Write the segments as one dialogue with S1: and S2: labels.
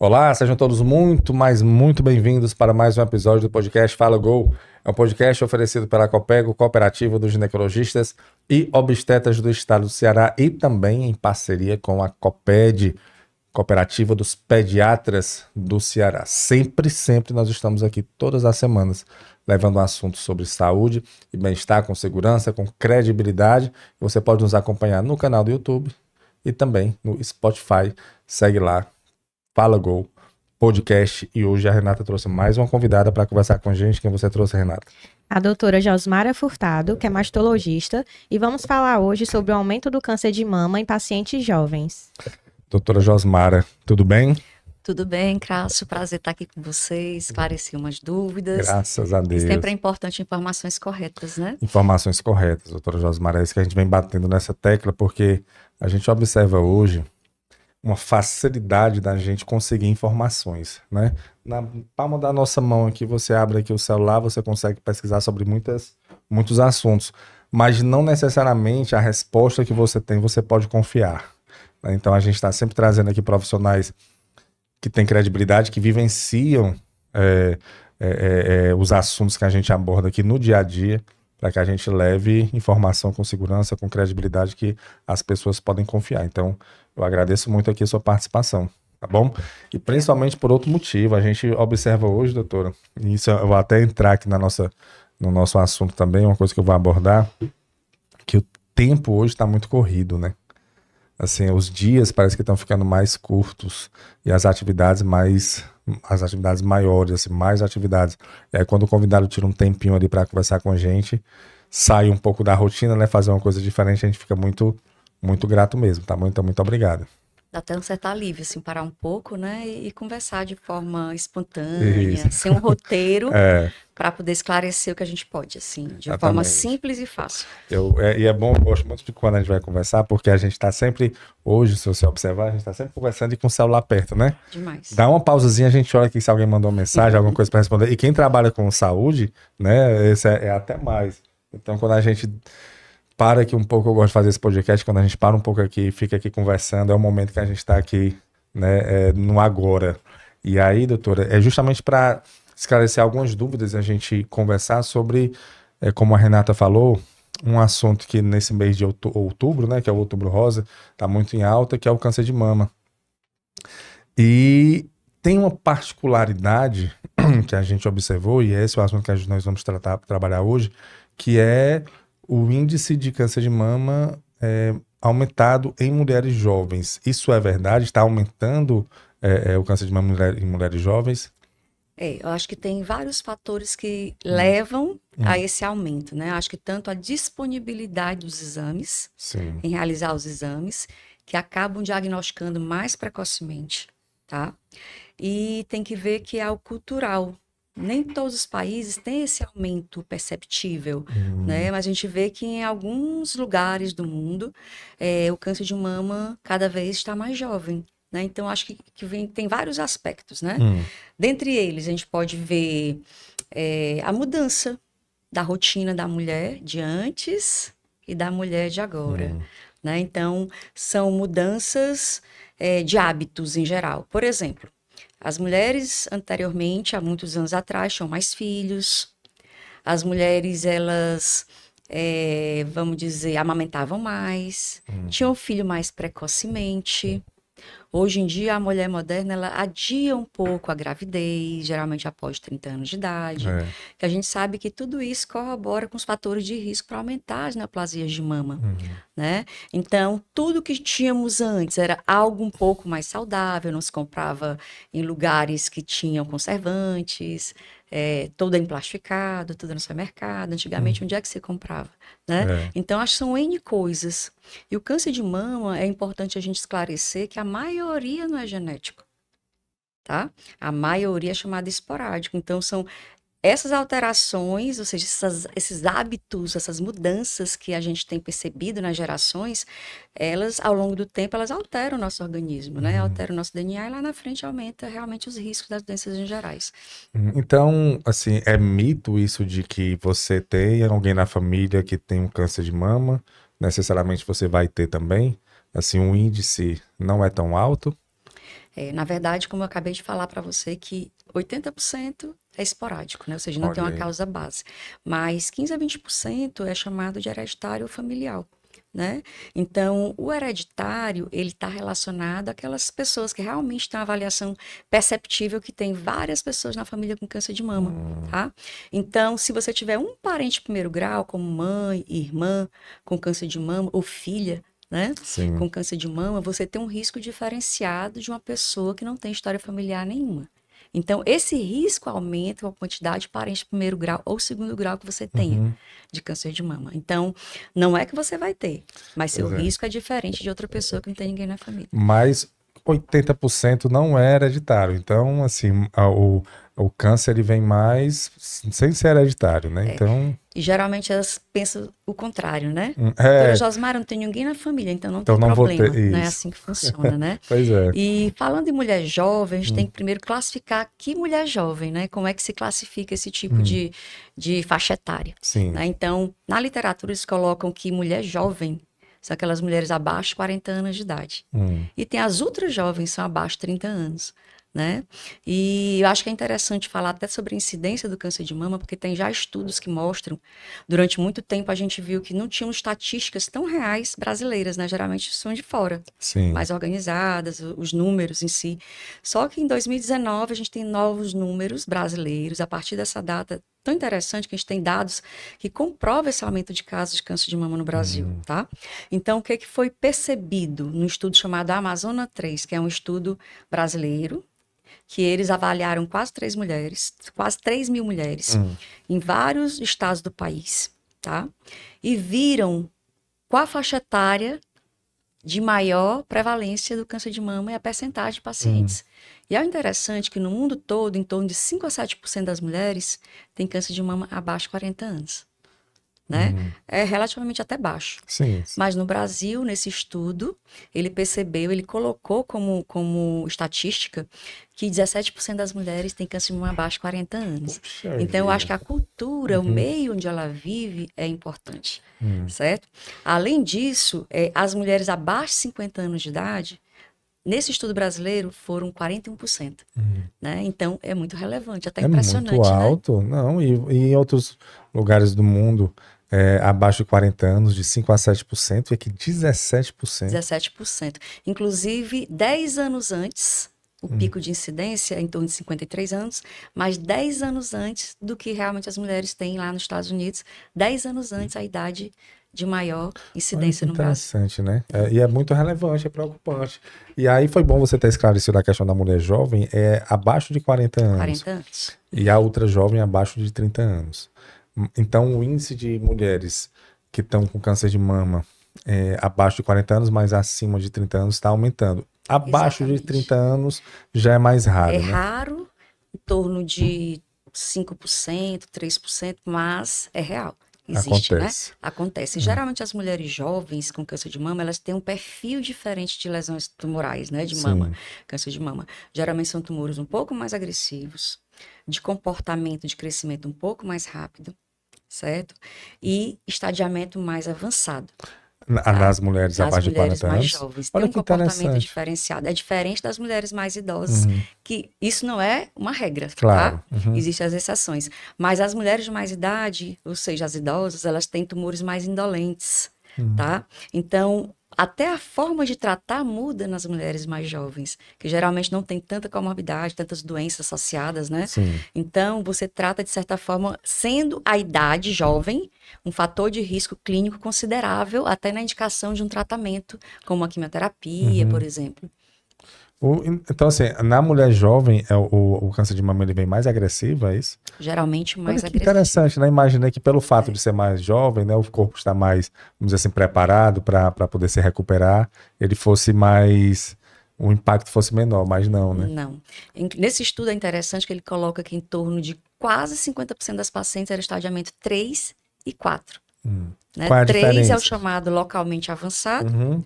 S1: Olá, sejam todos muito, mas muito bem-vindos para mais um episódio do podcast Fala Gol. É um podcast oferecido pela Copego, Cooperativa dos Ginecologistas e Obstetras do Estado do Ceará e também em parceria com a Coped, Cooperativa dos Pediatras do Ceará. Sempre nós estamos aqui todas as semanas levando um assunto sobre saúde e bem-estar com segurança, com credibilidade. Você pode nos acompanhar no canal do YouTube e também no Spotify. Segue lá. Fala Gol Podcast, e hoje a Renata trouxe mais uma convidada para conversar com a gente. Quem você trouxe, Renata?
S2: A doutora Josmara Furtado, que é mastologista, e vamos falar hoje sobre o aumento do câncer de mama em pacientes jovens.
S1: Doutora Josmara, tudo bem?
S3: Tudo bem, Crácio, prazer estar aqui com vocês, esclarecer umas dúvidas.
S1: Graças a Deus.
S3: E sempre é importante informações corretas, né?
S1: Informações corretas, doutora Josmara, é isso que a gente vem batendo nessa tecla, porque a gente observa hoje uma facilidade da gente conseguir informações, né? Na palma da nossa mão aqui, você abre aqui o celular, você consegue pesquisar sobre muitos assuntos, mas não necessariamente a resposta que você tem, você pode confiar, né? Então a gente está sempre trazendo aqui profissionais que têm credibilidade, que vivenciam os assuntos que a gente aborda aqui no dia a dia, para que a gente leve informação com segurança, com credibilidade que as pessoas podem confiar. Então, eu agradeço muito aqui a sua participação, tá bom? E principalmente por outro motivo, a gente observa hoje, doutora, e isso eu vou até entrar aqui no nosso assunto também, uma coisa que eu vou abordar, que o tempo hoje está muito corrido, né? Assim, os dias parece que estão ficando mais curtos e as atividades maiores, assim, mais atividades. E aí, quando o convidado tira um tempinho ali para conversar com a gente, sai um pouco da rotina, né? Fazer uma coisa diferente, a gente fica muito grato mesmo, tá? Muito obrigado.
S3: Dá até um certo alívio, assim, parar um pouco, né? E conversar de forma espontânea, sem um roteiro, para poder esclarecer o que a gente pode, assim, de forma simples e fácil.
S1: E é bom, eu gosto muito de quando a gente vai conversar, porque a gente tá sempre, hoje, se você observar, a gente tá sempre conversando e com o celular perto, né?
S3: Demais.
S1: Dá uma pausazinha, a gente olha aqui se alguém mandou uma mensagem, alguma coisa para responder. E quem trabalha com saúde, né, esse é até mais. Então, quando a gente para aqui um pouco, eu gosto de fazer esse podcast, quando a gente para um pouco aqui e fica aqui conversando, é o momento que a gente está aqui, né, no agora. E aí, doutora, é justamente para esclarecer algumas dúvidas, a gente conversar sobre, como a Renata falou, um assunto que nesse mês de outubro, né, que é o Outubro Rosa, está muito em alta, que é o câncer de mama. E tem uma particularidade que a gente observou, e esse é o assunto que nós vamos trabalhar hoje, que é o índice de câncer de mama aumentado em mulheres jovens. Isso é verdade? Está aumentando o câncer de mama em mulheres jovens?
S3: Eu acho que tem vários fatores que levam a esse aumento, né? Acho que tanto a disponibilidade dos exames, em realizar os exames, que acabam diagnosticando mais precocemente, tá? E tem que ver que é o cultural. Nem todos os países têm esse aumento perceptível, né? Mas a gente vê que em alguns lugares do mundo o câncer de mama cada vez está mais jovem, né? Então acho que tem vários aspectos, né? Dentre eles a gente pode ver a mudança da rotina da mulher de antes e da mulher de agora, né? Então são mudanças de hábitos em geral. Por exemplo, as mulheres anteriormente, há muitos anos atrás, tinham mais filhos. As mulheres, elas, vamos dizer, amamentavam mais, tinham filho mais precocemente. Hoje em dia, a mulher moderna, ela adia um pouco a gravidez, geralmente após 30 anos de idade. Que a gente sabe que tudo isso corrobora com os fatores de risco para aumentar as neoplasias de mama, né? Então, tudo que tínhamos antes era algo um pouco mais saudável, não se comprava em lugares que tinham conservantes, tudo emplastificado, tudo no supermercado. Antigamente, onde é que você comprava, né? Então, acho que são N coisas. E o câncer de mama, é importante a gente esclarecer que a maioria não é genético, tá? A maioria é chamada esporádico. Então, são essas alterações, ou seja, esses hábitos, essas mudanças que a gente tem percebido nas gerações, elas, ao longo do tempo, elas alteram o nosso organismo, né? Alteram o nosso DNA e lá na frente aumenta realmente os riscos das doenças em gerais.
S1: Então, assim, é mito isso de que você tem alguém na família que tem um câncer de mama? Necessariamente você vai ter também? Assim, o índice não é tão alto?
S3: Na verdade, como eu acabei de falar para você, que 80% é esporádico, né? Ou seja, não tem uma causa base. Mas 15 a 20% é chamado de hereditário ou familiar. Né? Então, o hereditário, ele está relacionado àquelas pessoas que realmente têm uma avaliação perceptível que tem várias pessoas na família com câncer de mama, tá? Então, se você tiver um parente de primeiro grau, como mãe, irmã com câncer de mama, ou filha, né?
S1: Sim.
S3: Com câncer de mama, você tem um risco diferenciado de uma pessoa que não tem história familiar nenhuma. Então, esse risco aumenta com a quantidade de parentes de primeiro grau ou segundo grau que você tenha de câncer de mama. Então, não é que você vai ter, mas seu risco é diferente de outra pessoa que não tem ninguém na família.
S1: Mas 80% não é hereditário. Então, assim, o câncer ele vem mais sem ser hereditário, né? Então...
S3: E geralmente elas pensam o contrário, né? Doutora Josmara, não tem ninguém na família, então não tem problema. Não é assim que funciona, né?
S1: Pois é.
S3: E falando em mulher jovem, a gente tem que primeiro classificar que mulher jovem, né? Como é que se classifica esse tipo de faixa etária.
S1: Sim.
S3: Né? Então, na literatura eles colocam que mulher jovem são aquelas mulheres abaixo de 40 anos de idade. E tem as ultra jovens, são abaixo de 30 anos. Né? E eu acho que é interessante falar até sobre a incidência do câncer de mama, porque tem já estudos que mostram, durante muito tempo a gente viu que não tinham estatísticas tão reais brasileiras, né? Geralmente são de fora,
S1: Sim.
S3: mais organizadas, os números em si. Só que em 2019 a gente tem novos números brasileiros, a partir dessa data tão interessante que a gente tem dados que comprovam esse aumento de casos de câncer de mama no Brasil, tá? Então, o que foi percebido no estudo chamado Amazônia 3, que é um estudo brasileiro, que eles avaliaram quase 3 mil mulheres, em vários estados do país, tá? E viram qual a faixa etária de maior prevalência do câncer de mama e a percentagem de pacientes. E é interessante que no mundo todo, em torno de 5 a 7% das mulheres têm câncer de mama abaixo de 40 anos. Né? É relativamente até baixo.
S1: Sim.
S3: Mas no Brasil, nesse estudo, ele percebeu, ele colocou como estatística que 17% das mulheres têm câncer de mama abaixo de 40 anos.
S1: Puxa
S3: então, eu
S1: vida.
S3: acho que a cultura, o meio onde ela vive é importante, certo? Além disso, as mulheres abaixo de 50 anos de idade, nesse estudo brasileiro, foram 41%. Né? Então, é muito relevante, até impressionante.
S1: É muito alto, né? Não, e em outros lugares do mundo, abaixo de 40 anos, de 5 a 7%, e aqui 17%.
S3: 17%. Inclusive, 10 anos antes, o pico de incidência é em torno de 53 anos, mas 10 anos antes do que realmente as mulheres têm lá nos Estados Unidos, 10 anos antes a idade de maior incidência no Brasil.
S1: Interessante, né? E é muito relevante, é preocupante. E aí foi bom você ter esclarecido a questão da mulher jovem, abaixo de 40 anos.
S3: 40 anos.
S1: E a ultra jovem abaixo de 30 anos. Então, o índice de mulheres que estão com câncer de mama abaixo de 40 anos, mas acima de 30 anos está aumentando. Abaixo de 30 anos já é mais raro, né?
S3: Raro, em torno de 5%, 3%, mas é real. Existe,
S1: Acontece.
S3: Né? Acontece. Geralmente as mulheres jovens com câncer de mama, elas têm um perfil diferente de lesões tumorais, né? De mama, câncer de mama. Geralmente são tumores um pouco mais agressivos, de comportamento, de crescimento um pouco mais rápido, certo? E estadiamento mais avançado.
S1: Nas mulheres abaixo de 40 anos?
S3: Mais jovens.
S1: Olha
S3: tem um
S1: que
S3: comportamento diferenciado. É diferente das mulheres mais idosas, que isso não é uma regra,
S1: claro.
S3: Tá? Existem as exceções. Mas as mulheres de mais idade, ou seja, as idosas, elas têm tumores mais indolentes, tá? Então, até a forma de tratar muda nas mulheres mais jovens, que geralmente não tem tanta comorbidade, tantas doenças associadas, né?
S1: Sim.
S3: Então, você trata, de certa forma, sendo a idade jovem, um fator de risco clínico considerável, até na indicação de um tratamento, como a quimioterapia, por exemplo.
S1: Então, assim, na mulher jovem, o câncer de mama ele vem mais agressivo, é isso?
S3: Geralmente mais agressivo.
S1: Interessante, né? Imaginei que pelo fato de ser mais jovem, né, o corpo está mais, vamos dizer assim, preparado para poder se recuperar, ele fosse mais, o impacto fosse menor, mas não, né?
S3: Não. Nesse estudo é interessante que ele coloca que em torno de quase 50% das pacientes era estadiamento 3 e 4. Né?
S1: Qual é a
S3: 3
S1: diferença?
S3: é o chamado localmente avançado.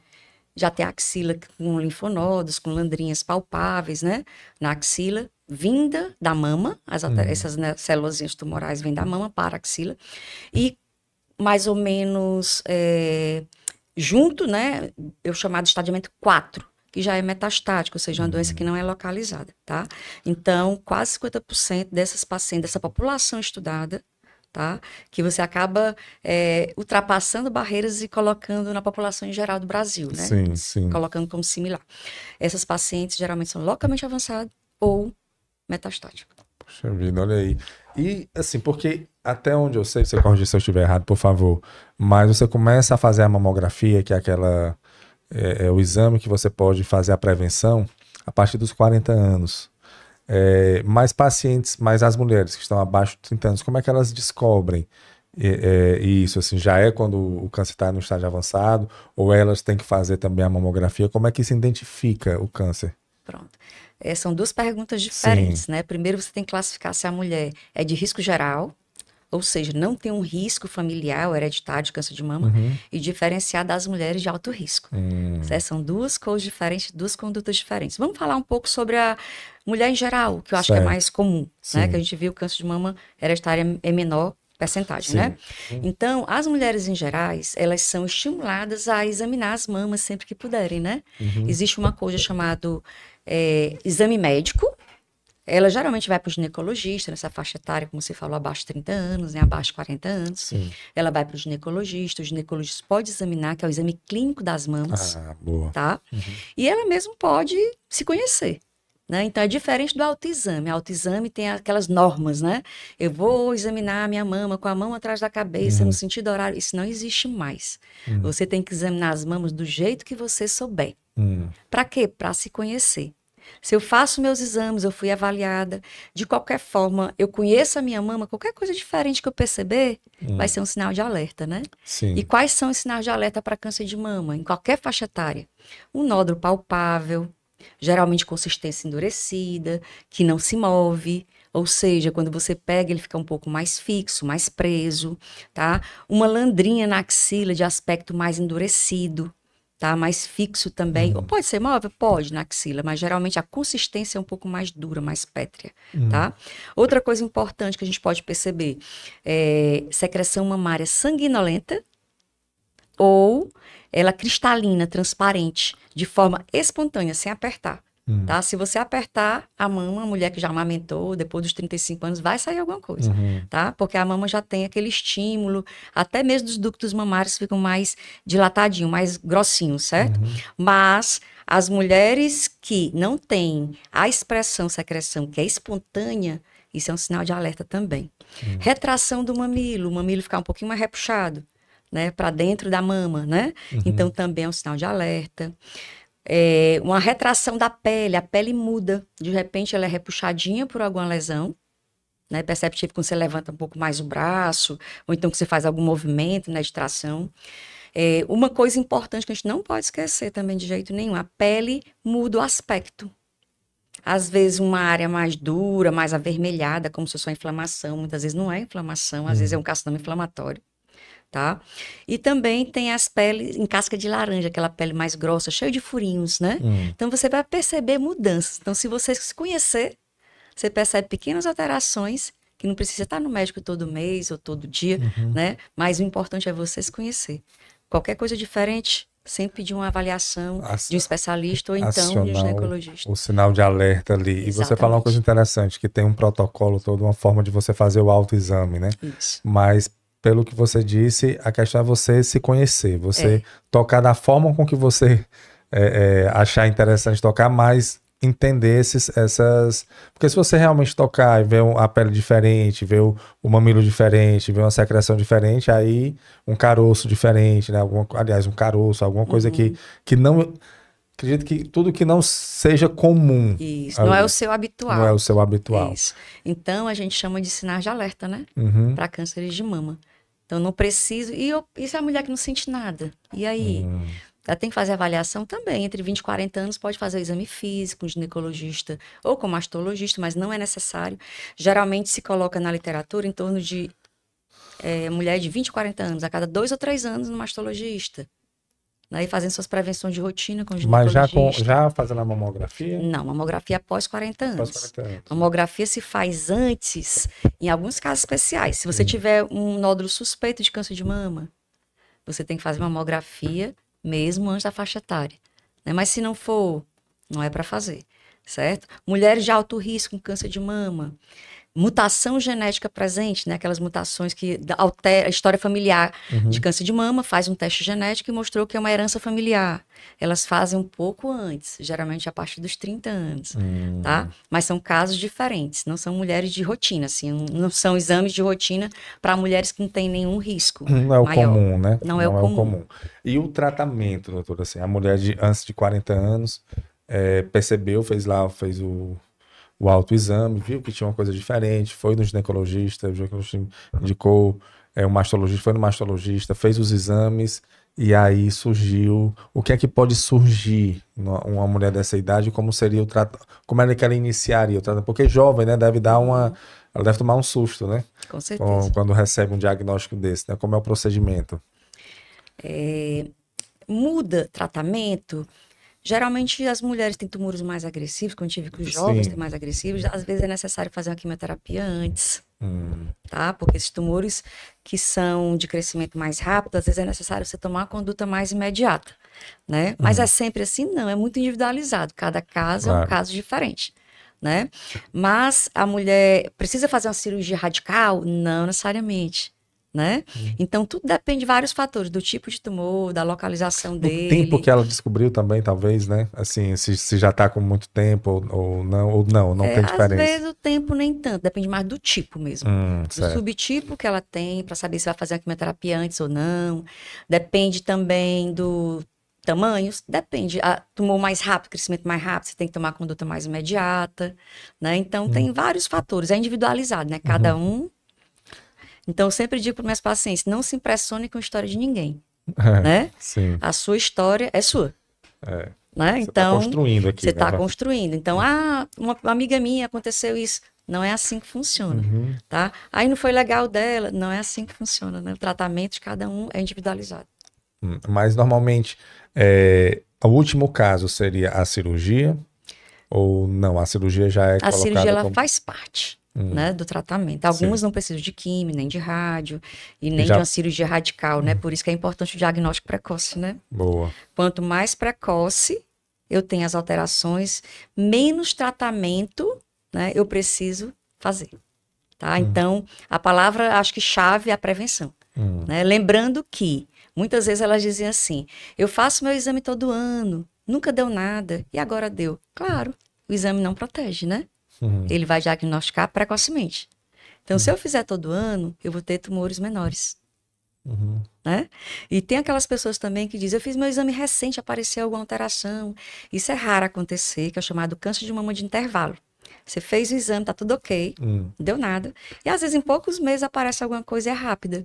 S3: Já tem a axila com linfonodos, com landrinhas palpáveis, né? Na axila, vinda da mama, essas células tumorais vêm da mama para a axila. E mais ou menos junto, né? Eu chamado estadiamento 4, que já é metastática, ou seja, uma doença que não é localizada, tá? Então, quase 50% dessas pacientes, dessa população estudada, tá? Que você acaba ultrapassando barreiras e colocando na população em geral do Brasil, né?
S1: Sim, sim.
S3: Colocando como similar. Essas pacientes geralmente são localmente avançadas ou metastáticas.
S1: Poxa vida, olha aí. E, assim, porque até onde eu sei, você corrige se eu estiver errado, por favor, mas você começa a fazer a mamografia, que é aquela... É o exame que você pode fazer a prevenção a partir dos 40 anos. Mais pacientes, mais as mulheres que estão abaixo de 30 anos, como é que elas descobrem isso? Assim, já é quando o câncer está no estágio avançado, ou elas têm que fazer também a mamografia? Como é que se identifica o câncer?
S3: Pronto. São duas perguntas diferentes, né? Primeiro você tem que classificar se a mulher é de risco geral, ou seja, não tem um risco familiar ou hereditário de câncer de mama, e diferenciar das mulheres de alto risco. São duas coisas diferentes, duas condutas diferentes. Vamos falar um pouco sobre a mulher em geral, que eu acho que é mais comum, né? Que a gente viu que o câncer de mama hereditário é menor percentagem, né? Então, as mulheres em gerais, elas são estimuladas a examinar as mamas sempre que puderem, né? Existe uma coisa chamada exame médico. Ela geralmente vai para o ginecologista, nessa faixa etária, como você falou, abaixo de 30 anos, né? Abaixo de 40 anos.
S1: Sim.
S3: Ela vai para o ginecologista pode examinar, que é o exame clínico das mamas.
S1: Boa.
S3: Tá? E ela mesmo pode se conhecer. Né? Então, é diferente do autoexame. O autoexame tem aquelas normas, né? Eu vou examinar a minha mama com a mão atrás da cabeça, no sentido horário. Isso não existe mais. Você tem que examinar as mamas do jeito que você souber. Para quê? Para se conhecer. Se eu faço meus exames, eu fui avaliada, de qualquer forma, eu conheço a minha mama, qualquer coisa diferente que eu perceber, vai ser um sinal de alerta, né?
S1: Sim.
S3: E quais são os sinais de alerta para câncer de mama? Em qualquer faixa etária. Um nódulo palpável, geralmente consistência endurecida, que não se move, ou seja, quando você pega, ele fica um pouco mais fixo, mais preso, tá? Uma landrinha na axila de aspecto mais endurecido, tá? Mais fixo também. Ou pode ser móvel? Pode, na axila, mas geralmente a consistência é um pouco mais dura, mais pétrea, tá? Outra coisa importante que a gente pode perceber é secreção mamária sanguinolenta ou ela cristalina, transparente, de forma espontânea, sem apertar. Tá? Se você apertar a mama, a mulher que já amamentou, depois dos 35 anos, vai sair alguma coisa, tá? Porque a mama já tem aquele estímulo, até mesmo os ductos mamários ficam mais dilatadinhos, mais grossinhos, certo? Mas as mulheres que não têm a secreção, que é espontânea, isso é um sinal de alerta também. Retração do mamilo, o mamilo ficar um pouquinho mais repuxado, né? Para dentro da mama, né? Então também é um sinal de alerta. Uma retração da pele, a pele muda, de repente ela é repuxadinha por alguma lesão, né? Perceptível quando você levanta um pouco mais o braço, ou então que você faz algum movimento, né, de tração. Uma coisa importante que a gente não pode esquecer também de jeito nenhum, a pele muda o aspecto. Às vezes uma área mais dura, mais avermelhada, como se fosse uma inflamação, muitas vezes não é inflamação, às vezes é um carcinoma inflamatório. Tá? E também tem as peles em casca de laranja, aquela pele mais grossa, cheia de furinhos, né? Então você vai perceber mudanças. Então, se você se conhecer, você percebe pequenas alterações, que não precisa estar no médico todo mês ou todo dia, né? Mas o importante é você se conhecer. Qualquer coisa diferente, sempre pedir uma avaliação de um especialista ou então de um ginecologista.
S1: O sinal de alerta ali. Exatamente. E você falou uma coisa interessante, que tem um protocolo todo, uma forma de você fazer o autoexame, né?
S3: Isso.
S1: Mas pelo que você disse, a questão é você se conhecer, você tocar da forma com que você achar interessante tocar, mas entender essas... Porque se você realmente tocar e ver a pele diferente, ver o mamilo diferente, ver uma secreção diferente, aí um caroço diferente, né? Aliás, um caroço, alguma coisa que não... Acredito que tudo que não seja comum.
S3: Isso, não é o seu habitual.
S1: Não é o seu habitual.
S3: Isso. Então, a gente chama de sinais de alerta, né? Para cânceres de mama. Então, não preciso... E se a mulher que não sente nada? E aí? Ela tem que fazer avaliação também. Entre 20 e 40 anos, pode fazer o exame físico com ginecologista ou com mastologista, mas não é necessário. Geralmente, se coloca na literatura em torno de mulher de 20 e 40 anos, a cada 2 ou 3 anos, no mastologista. Aí fazendo suas prevenções de rotina com o ginecologista.
S1: Mas já fazendo a mamografia?
S3: Não, mamografia após 40 anos.
S1: Após 40 anos.
S3: Mamografia se faz antes, em alguns casos especiais. Se você tiver um nódulo suspeito de câncer de mama, você tem que fazer mamografia mesmo antes da faixa etária. né? Mas se não for, não é para fazer, certo? Mulheres de alto risco com câncer de mama, mutação genética presente, né? Aquelas mutações que altera a história familiar de câncer de mama, faz um teste genético e mostrou que é uma herança familiar. Elas fazem um pouco antes, geralmente a partir dos 30 anos, tá? Mas são casos diferentes, não são mulheres de rotina, assim, não são exames de rotina para mulheres que não têm nenhum risco
S1: Não é o
S3: maior.
S1: comum, né?
S3: Não é o comum.
S1: E o tratamento, doutora, assim, a mulher antes de 40 anos percebeu, fez o autoexame, viu que tinha uma coisa diferente, foi no ginecologista, o ginecologista indicou, o mastologista foi no mastologista, fez os exames, e aí surgiu, o que é que pode surgir uma mulher dessa idade, como seria o tratamento, como é que ela iniciaria o tratamento, porque jovem, né, ela deve tomar um susto, né?
S3: Com certeza.
S1: Quando recebe um diagnóstico desse, né, como é o procedimento?
S3: Muda tratamento. Geralmente as mulheres têm tumores mais agressivos, quando tive que os jovens têm mais agressivos, às vezes é necessário fazer uma quimioterapia antes, tá? Porque esses tumores que são de crescimento mais rápido, às vezes é necessário você tomar uma conduta mais imediata, né? Mas é sempre assim? Não, é muito individualizado, cada caso é um caso diferente, né? Mas a mulher precisa fazer uma cirurgia radical? Não necessariamente. Né? Então, tudo depende de vários fatores, do tipo de tumor, da localização dele.
S1: O tempo que ela descobriu também, talvez, né? Assim, se já tá com muito tempo ou não tem diferença.
S3: Às vezes o tempo nem tanto, depende mais do tipo mesmo. Do subtipo que ela tem, para saber se vai fazer a quimioterapia antes ou não. Depende também do tamanho, depende. Tumor mais rápido, crescimento mais rápido, você tem que tomar a conduta mais imediata, né? Então, tem vários fatores, é individualizado, né? Cada um. Então, eu sempre digo para minhas pacientes, não se impressione com a história de ninguém, né?
S1: Sim.
S3: A sua história é sua. Né?
S1: Você
S3: então,
S1: está construindo aqui.
S3: Você está construindo. Então, uma amiga minha aconteceu isso. Não é assim que funciona, tá? Aí não foi legal dela. Não é assim que funciona, né? O tratamento de cada um é individualizado.
S1: Mas, normalmente, o último caso seria a cirurgia? Ou não? A cirurgia já é colocada
S3: cirurgia, ela faz parte. Né, do tratamento. Algumas não precisam de químio, nem de rádio, e nem de uma cirurgia radical, né? Por isso que é importante o diagnóstico precoce, né?
S1: Boa.
S3: Quanto mais precoce eu tenho as alterações, menos tratamento, né, eu preciso fazer, tá? Então, a palavra, acho que chave é a prevenção, né? Lembrando que, muitas vezes elas dizem assim, eu faço meu exame todo ano, nunca deu nada, e agora deu. Claro, o exame não protege, né? Ele vai diagnosticar precocemente. Então, se eu fizer todo ano, eu vou ter tumores menores. Né? E tem aquelas pessoas também que dizem, eu fiz meu exame recente, apareceu alguma alteração. Isso é raro acontecer, que é o chamado câncer de mama de intervalo. Você fez o exame, tá tudo ok, não deu nada. E às vezes em poucos meses aparece alguma coisa rápida.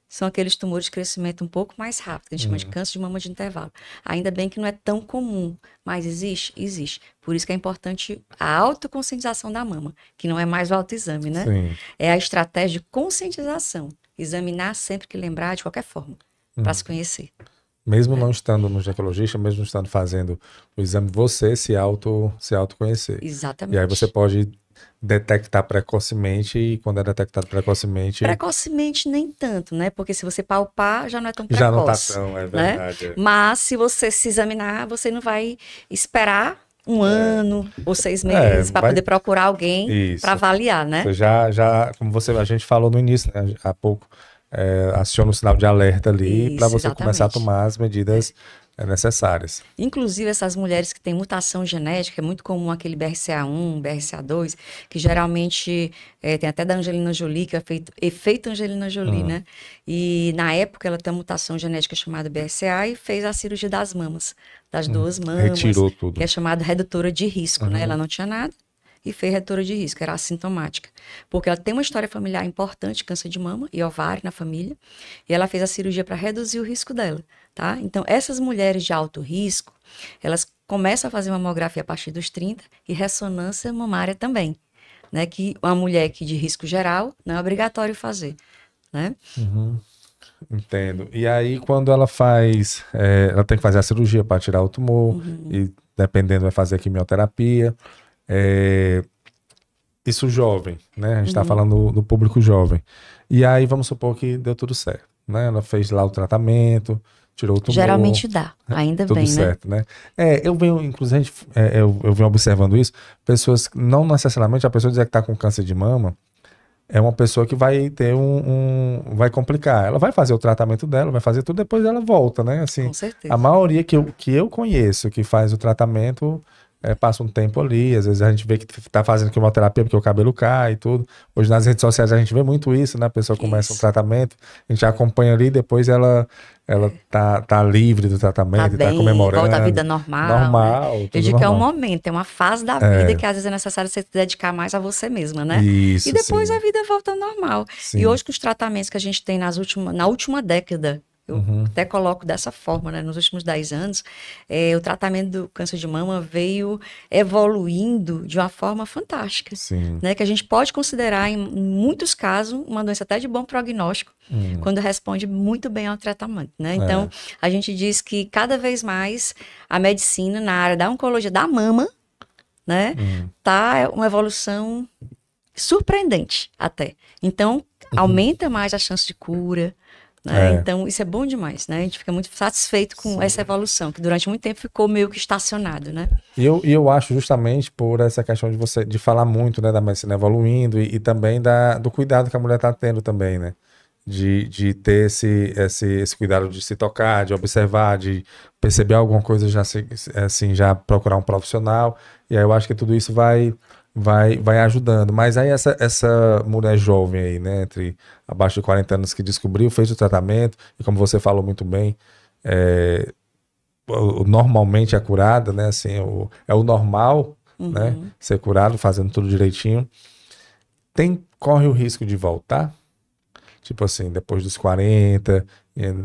S3: São aqueles tumores de crescimento um pouco mais rápido, que a gente chama de câncer de mama de intervalo. Ainda bem que não é tão comum, mas existe? Existe. Por isso que é importante a autoconscientização da mama, que não é mais o autoexame, né?
S1: Sim.
S3: É a estratégia de conscientização. Examinar sempre que lembrar, de qualquer forma, para se conhecer.
S1: Mesmo não estando no ginecologista, mesmo estando fazendo o exame, você se autoconhecer.
S3: Exatamente.
S1: E aí você pode detectar precocemente, e quando é detectado precocemente...
S3: Precocemente nem tanto, né? Porque se você palpar, já não é tão precoce.
S1: Já não tá tão, é verdade.
S3: Né? Mas se você se examinar, você não vai esperar um ano ou 6 meses para poder procurar alguém para avaliar, né?
S1: Você já, como a gente falou no início, né, há pouco, aciona o sinal de alerta ali para você começar a tomar as medidas necessárias.
S3: Inclusive, essas mulheres que têm mutação genética, é muito comum aquele BRCA1, BRCA2, que geralmente tem até da Angelina Jolie, que é efeito Angelina Jolie, né? E na época ela tem uma mutação genética chamada BRCA e fez a cirurgia das mamas, das duas mamas.
S1: Retirou tudo.
S3: Que é chamada redutora de risco, né? Ela não tinha nada e fez redutora de risco, era assintomática. Porque ela tem uma história familiar importante, câncer de mama e ovário na família, e ela fez a cirurgia para reduzir o risco dela. Tá? Então, essas mulheres de alto risco, elas começam a fazer mamografia a partir dos 30 e ressonância mamária também, né? Que uma mulher que de risco geral não é obrigatório fazer, né?
S1: Entendo. E aí, quando ela faz, ela tem que fazer a cirurgia para tirar o tumor, e dependendo vai fazer a quimioterapia. Isso jovem, né? A gente está falando do público jovem. E aí, vamos supor que deu tudo certo, né? Ela fez lá o tratamento, tirou o tumor.
S3: Geralmente dá, ainda
S1: tudo
S3: bem,
S1: certo, né? Eu venho, inclusive, eu venho observando isso, pessoas, não necessariamente a pessoa dizer que está com câncer de mama, é uma pessoa que vai ter vai complicar. Ela vai fazer o tratamento dela, vai fazer tudo, depois ela volta, né? Assim,
S3: com certeza.
S1: a maioria que eu conheço que faz o tratamento passa um tempo ali, às vezes a gente vê que tá fazendo quimioterapia porque o cabelo cai e tudo. Hoje nas redes sociais a gente vê muito isso, né? A pessoa começa um tratamento, a gente acompanha ali, depois ela tá livre do tratamento, tá comemorando.
S3: Volta à vida normal.
S1: Normal,
S3: né? Eu digo que é um momento, é uma fase da vida que às vezes é necessário você se dedicar mais a você mesma, né?
S1: Isso,
S3: e depois
S1: sim.
S3: a vida volta ao normal.
S1: Sim.
S3: E hoje com os tratamentos que a gente tem na última década, eu até coloco dessa forma, né? Nos últimos 10 anos, o tratamento do câncer de mama veio evoluindo de uma forma fantástica.
S1: Sim.
S3: Né? Que a gente pode considerar, em muitos casos, uma doença até de bom prognóstico, quando responde muito bem ao tratamento. Né? Então, a gente diz que cada vez mais a medicina na área da oncologia da mama, né? Tá uma evolução surpreendente até. Então, aumenta mais a chance de cura. Né? Então, isso é bom demais, né? A gente fica muito satisfeito com essa evolução, que durante muito tempo ficou meio que estacionado, né?
S1: E eu acho justamente por essa questão de falar muito, né, da medicina evoluindo e também do cuidado que a mulher está tendo também, né? De ter esse cuidado de se tocar, de observar, de perceber alguma coisa, já procurar um profissional. E aí eu acho que tudo isso vai ajudando. Mas aí essa mulher jovem aí, né, abaixo de 40 anos que descobriu, fez o tratamento, e como você falou muito bem, normalmente é curada, né, assim, é o normal, né, ser curado, fazendo tudo direitinho. Corre o risco de voltar? Tipo assim, depois dos 40,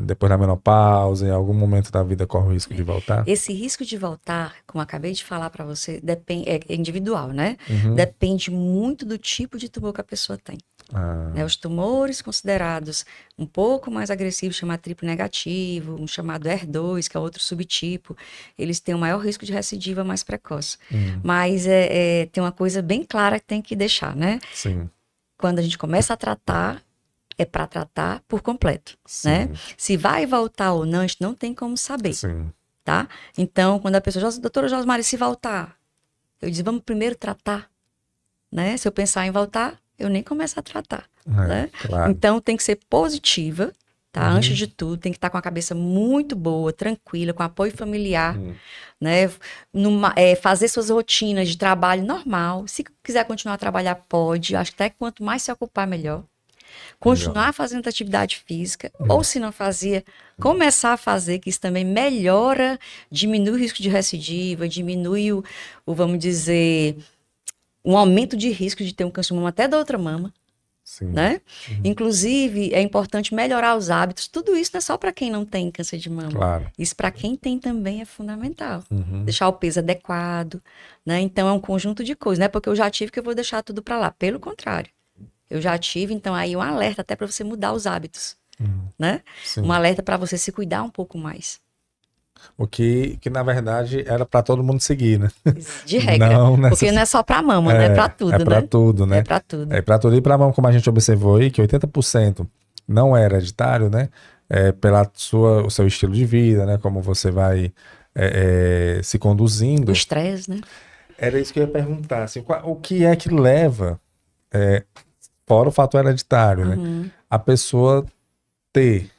S1: depois da menopausa, em algum momento da vida corre o risco de voltar?
S3: Esse risco de voltar, como eu acabei de falar para você, é individual, né? Depende muito do tipo de tumor que a pessoa tem. Né? Os tumores considerados um pouco mais agressivos, chamado triplo negativo, um chamado HER2, que é outro subtipo, eles têm um maior risco de recidiva mais precoce. Mas tem uma coisa bem clara que tem que deixar, né?
S1: Sim.
S3: Quando a gente começa a tratar, é para tratar por completo, né? Se vai voltar ou não, a gente não tem como saber, tá? Então, quando a pessoa, doutora Josmari, se voltar, eu disse, vamos primeiro tratar, né? Se eu pensar em voltar, eu nem começo a tratar, né?
S1: Claro.
S3: Então, tem que ser positiva, tá? Antes de tudo, tem que estar com a cabeça muito boa, tranquila, com apoio familiar, né? Fazer suas rotinas de trabalho normal. Se quiser continuar a trabalhar, pode. Acho que até quanto mais se ocupar, melhor. Continuar fazendo atividade física, ou se não fazia, começar a fazer, que isso também melhora, diminui o risco de recidiva, diminui vamos dizer, um aumento de risco de ter um câncer de mama até da outra mama, né? Inclusive, é importante melhorar os hábitos. Tudo isso não é só para quem não tem câncer de mama.
S1: Claro.
S3: Isso para quem tem também é fundamental. Deixar o peso adequado, né? Então, é um conjunto de coisas, não é porque eu já tive que eu vou deixar tudo para lá. Pelo contrário. Eu já tive, então, aí um alerta até para você mudar os hábitos, né? Um alerta para você se cuidar um pouco mais.
S1: O que na verdade, era para todo mundo seguir, né?
S3: De regra. Porque não é só para mama, né? É para tudo, né?
S1: É para tudo, né?
S3: É para tudo.
S1: É para tudo. E para mama, como a gente observou aí, que 80% não é hereditário, né? O seu estilo de vida, né? Como você vai se conduzindo.
S3: O estresse, né?
S1: Era isso que eu ia perguntar. Assim, o que é que leva... fora o fator hereditário, né? A pessoa ter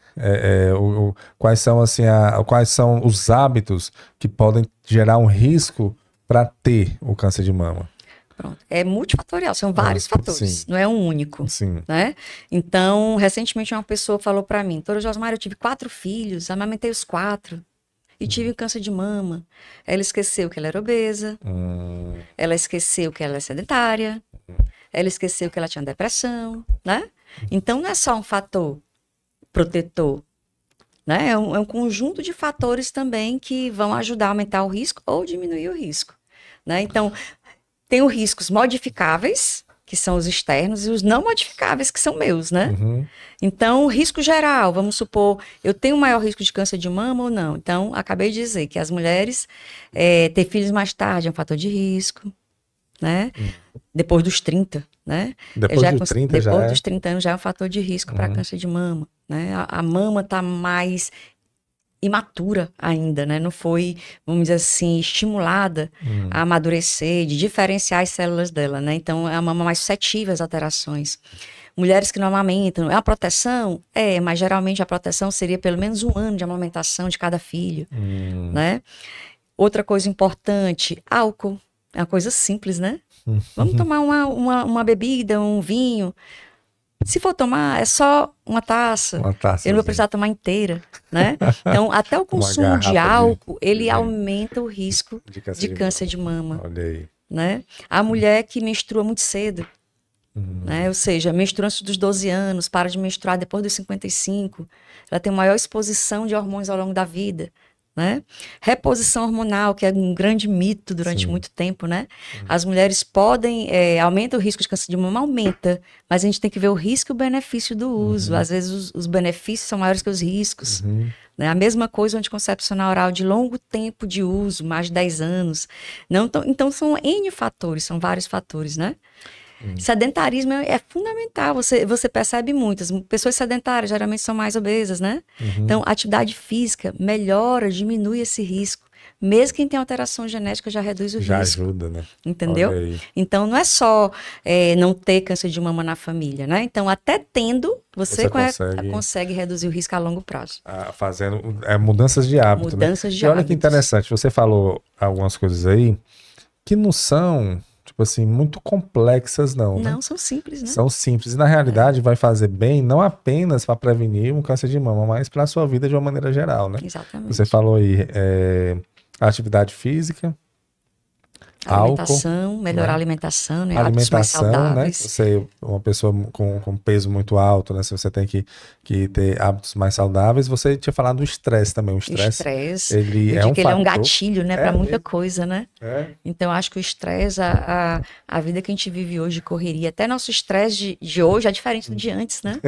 S1: quais são assim quais são os hábitos que podem gerar um risco para ter o câncer de mama?
S3: Pronto. É multifatorial, são vários fatores, não é um único. Né? Então, recentemente uma pessoa falou para mim, doutora Josmari, eu tive 4 filhos, amamentei os 4 e tive câncer de mama. Ela esqueceu que ela era obesa, ela esqueceu que ela é sedentária, ela esqueceu que ela tinha depressão, né? Então, não é só um fator protetor, né? É um conjunto de fatores também que vão ajudar a aumentar o risco ou diminuir o risco, né? Então, tem os riscos modificáveis, que são os externos, e os não modificáveis, que são meus, né? Então, risco geral, vamos supor, eu tenho maior risco de câncer de mama ou não? Então, acabei de dizer que as mulheres ter filhos mais tarde é um fator de risco, né? Depois dos 30, né?
S1: Depois dos
S3: 30 anos já é um fator de risco para câncer de mama, né? A mama está mais imatura ainda, né? Não foi, vamos dizer assim, estimulada a amadurecer, de diferenciar as células dela, né? Então, é a mama mais suscetível às alterações. Mulheres que não amamentam, é uma proteção? É, mas geralmente a proteção seria pelo menos 1 ano de amamentação de cada filho, né? Outra coisa importante, álcool. É uma coisa simples, né? Vamos tomar uma bebida, um vinho. Se for tomar, é só uma taça. Eu não vou precisar tomar inteira, né? Então, até o consumo de álcool, ele aumenta o risco de câncer de mama.
S1: Olha aí.
S3: Né? A mulher que menstrua muito cedo, né? Ou seja, menstrua antes dos 12 anos, para de menstruar depois dos 55, ela tem maior exposição de hormônios ao longo da vida. Né? Reposição hormonal, que é um grande mito durante muito tempo, né? As mulheres podem, aumenta o risco de câncer de mama, aumenta, mas a gente tem que ver o risco e o benefício do uso. Às vezes os benefícios são maiores que os riscos. Né? A mesma coisa o anticoncepcional oral de longo tempo de uso, mais de 10 anos. Então são N fatores, são vários fatores, né? Sedentarismo é fundamental, você percebe muitas pessoas sedentárias geralmente são mais obesas, né? Então, atividade física melhora, diminui esse risco. Mesmo quem tem alteração genética já reduz o risco.
S1: Já ajuda, né?
S3: Entendeu? Então, não é só não ter câncer de mama na família, né? Então, até tendo, você consegue reduzir o risco a longo prazo.
S1: Fazendo mudanças de hábito,
S3: Mudanças
S1: né?
S3: de
S1: hábitos.
S3: hábitos.
S1: Olha que interessante, você falou algumas coisas aí que não são... tipo assim, muito complexas não, né?
S3: Não, são simples, né?
S1: São simples. E na realidade vai fazer bem não apenas para prevenir um câncer de mama, mas para a sua vida de uma maneira geral, né?
S3: Exatamente.
S1: Você falou aí, atividade física,
S3: alimentação,
S1: álcool,
S3: melhorar
S1: né?
S3: a alimentação, né?
S1: Alimentação,
S3: hábitos mais saudáveis.
S1: né? Você, uma pessoa com peso muito alto, né? Se você tem que ter hábitos mais saudáveis, você tinha falado do estresse também. O estresse, ele é um
S3: ele é um gatilho, né? Para muita
S1: mesmo?
S3: Coisa, né? Então, acho que o estresse, a vida que a gente vive hoje de correria, até nosso estresse de hoje é diferente do de antes, né?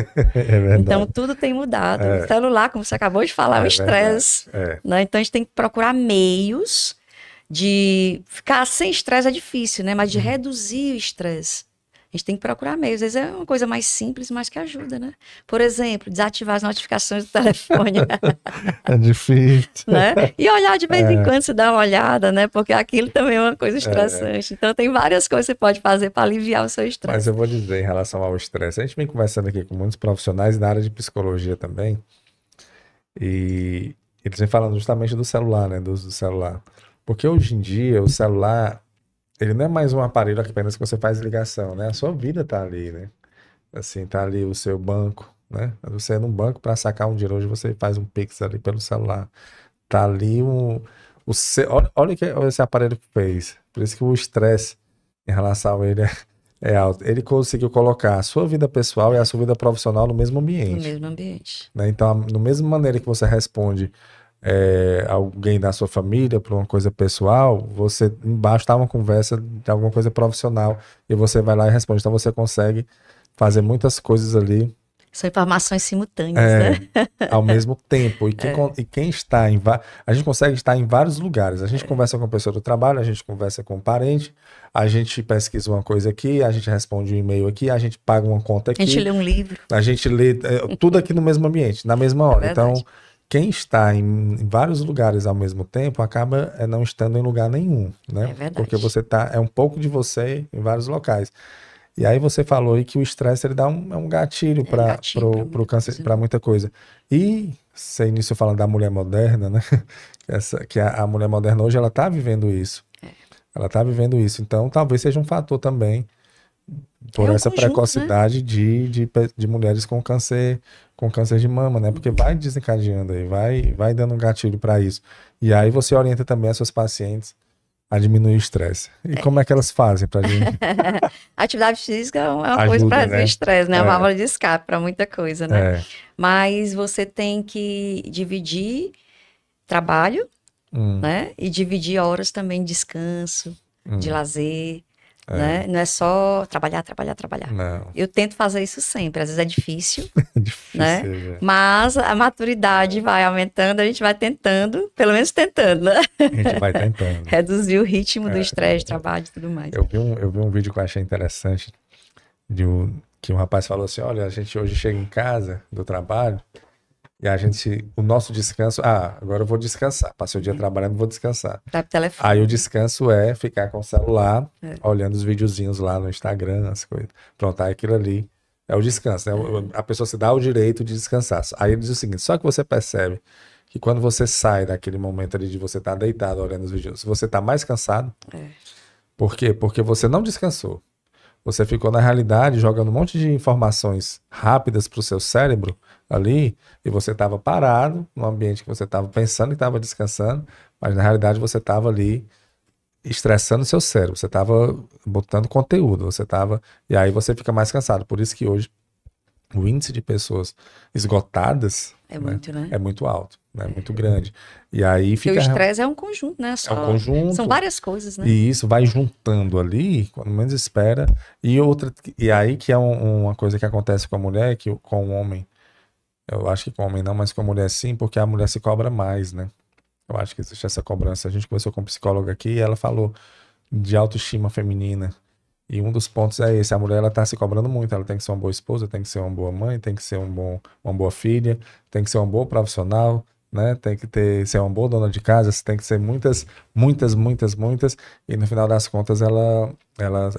S3: Então, tudo tem mudado. O celular, como você acabou de falar, é o estresse. Né? Então, a gente tem que procurar meios de ficar sem estresse é difícil, né? Mas de reduzir o estresse. A gente tem que procurar meios. Às vezes é uma coisa mais simples, mas que ajuda, né? Por exemplo, desativar as notificações do telefone.
S1: É difícil.
S3: Né? E olhar de vez em quando, se dá uma olhada, né? Porque aquilo também é uma coisa estressante. Então, tem várias coisas que você pode fazer para aliviar o seu estresse.
S1: Mas eu vou dizer em relação ao estresse. A gente vem conversando aqui com muitos profissionais da área de psicologia também. E eles vêm falando justamente do celular, né? Do uso do celular. Porque hoje em dia o celular, ele não é mais um aparelho apenas que você faz ligação, né? A sua vida tá ali, né? Assim, tá ali o seu banco, né? Você é num banco para sacar um dinheiro, hoje você faz um Pix ali pelo celular. Tá ali olha que esse aparelho que fez. Por isso que o estresse em relação a ele é alto. Ele conseguiu colocar a sua vida pessoal e a sua vida profissional no mesmo ambiente.
S3: No mesmo ambiente.
S1: Né? Então, da mesma maneira que você responde alguém da sua família por uma coisa pessoal, você embaixo tá uma conversa de alguma coisa profissional e você vai lá e responde. Então você consegue fazer muitas coisas ali.
S3: São informações simultâneas, né?
S1: Ao mesmo tempo. E quem está a gente consegue estar em vários lugares. A gente conversa com a pessoa do trabalho, a gente conversa com um parente, a gente pesquisa uma coisa aqui, a gente responde um e-mail aqui, a gente paga uma conta aqui.
S3: A gente lê um livro.
S1: A gente lê tudo aqui no mesmo ambiente, na mesma hora. Então, quem está em vários lugares ao mesmo tempo acaba não estando em lugar nenhum, né?
S3: É verdade.
S1: Porque você é um pouco de você em vários locais. E aí você falou aí que o estresse ele dá um gatilho para o câncer, para muita coisa. E você iniciou falando da mulher moderna, né? Que a mulher moderna hoje ela está vivendo isso. Ela está vivendo isso. Então talvez seja um fator também por essa precocidade, né? de mulheres com câncer de mama, né? Porque vai desencadeando aí, vai dando um gatilho para isso. E aí você orienta também as suas pacientes a diminuir o estresse. E como é que elas fazem para gente?
S3: Atividade física é uma coisa para reduzir o estresse, né? É uma válvula de escape para muita coisa, né? Mas você tem que dividir trabalho, né? E dividir horas também de descanso, de lazer. Né? Não é só trabalhar.
S1: Não.
S3: Eu tento fazer isso sempre, às vezes é difícil, né? Mas a maturidade vai aumentando, a gente vai tentando, pelo menos tentando, né?
S1: A gente vai tentando.
S3: Reduzir o ritmo do estresse, trabalho e tudo mais.
S1: Eu vi um vídeo que eu achei interessante, que um rapaz falou assim, olha, a gente hoje chega em casa do trabalho E o nosso descanso, agora eu vou descansar. Passei o dia trabalhando, vou descansar.
S3: Tá pro telefone.
S1: Aí o descanso é ficar com o celular, olhando os videozinhos lá no Instagram, as coisas. Pronto, aí aquilo ali é o descanso, né? A pessoa se dá o direito de descansar. Aí ele diz o seguinte, só que você percebe que quando você sai daquele momento ali de você estar deitado olhando os vídeos, você está mais cansado. Por quê? Porque você não descansou. Você ficou, na realidade, jogando um monte de informações rápidas para o seu cérebro ali, e você estava parado no ambiente que você estava pensando e estava descansando, mas na realidade você estava ali estressando o seu cérebro, você estava botando conteúdo, e aí você fica mais cansado. Por isso que hoje o índice de pessoas esgotadas é muito alto, né? Muito grande. E aí fica...
S3: Porque o estresse é um conjunto, né?
S1: É um conjunto.
S3: São várias coisas, né?
S1: E isso vai juntando ali, quando menos espera. E aí que é uma coisa que acontece com a mulher, que com o homem, eu acho que com o homem não, mas com a mulher sim, porque a mulher se cobra mais, né? Eu acho que existe essa cobrança. A gente conversou com um psicóloga aqui e ela falou de autoestima feminina. E um dos pontos é esse, a mulher ela tá se cobrando muito, ela tem que ser uma boa esposa, tem que ser uma boa mãe, tem que ser uma boa filha, tem que ser uma boa profissional, né? Tem que ser uma boa dona de casa, tem que ser muitas, e no final das contas ela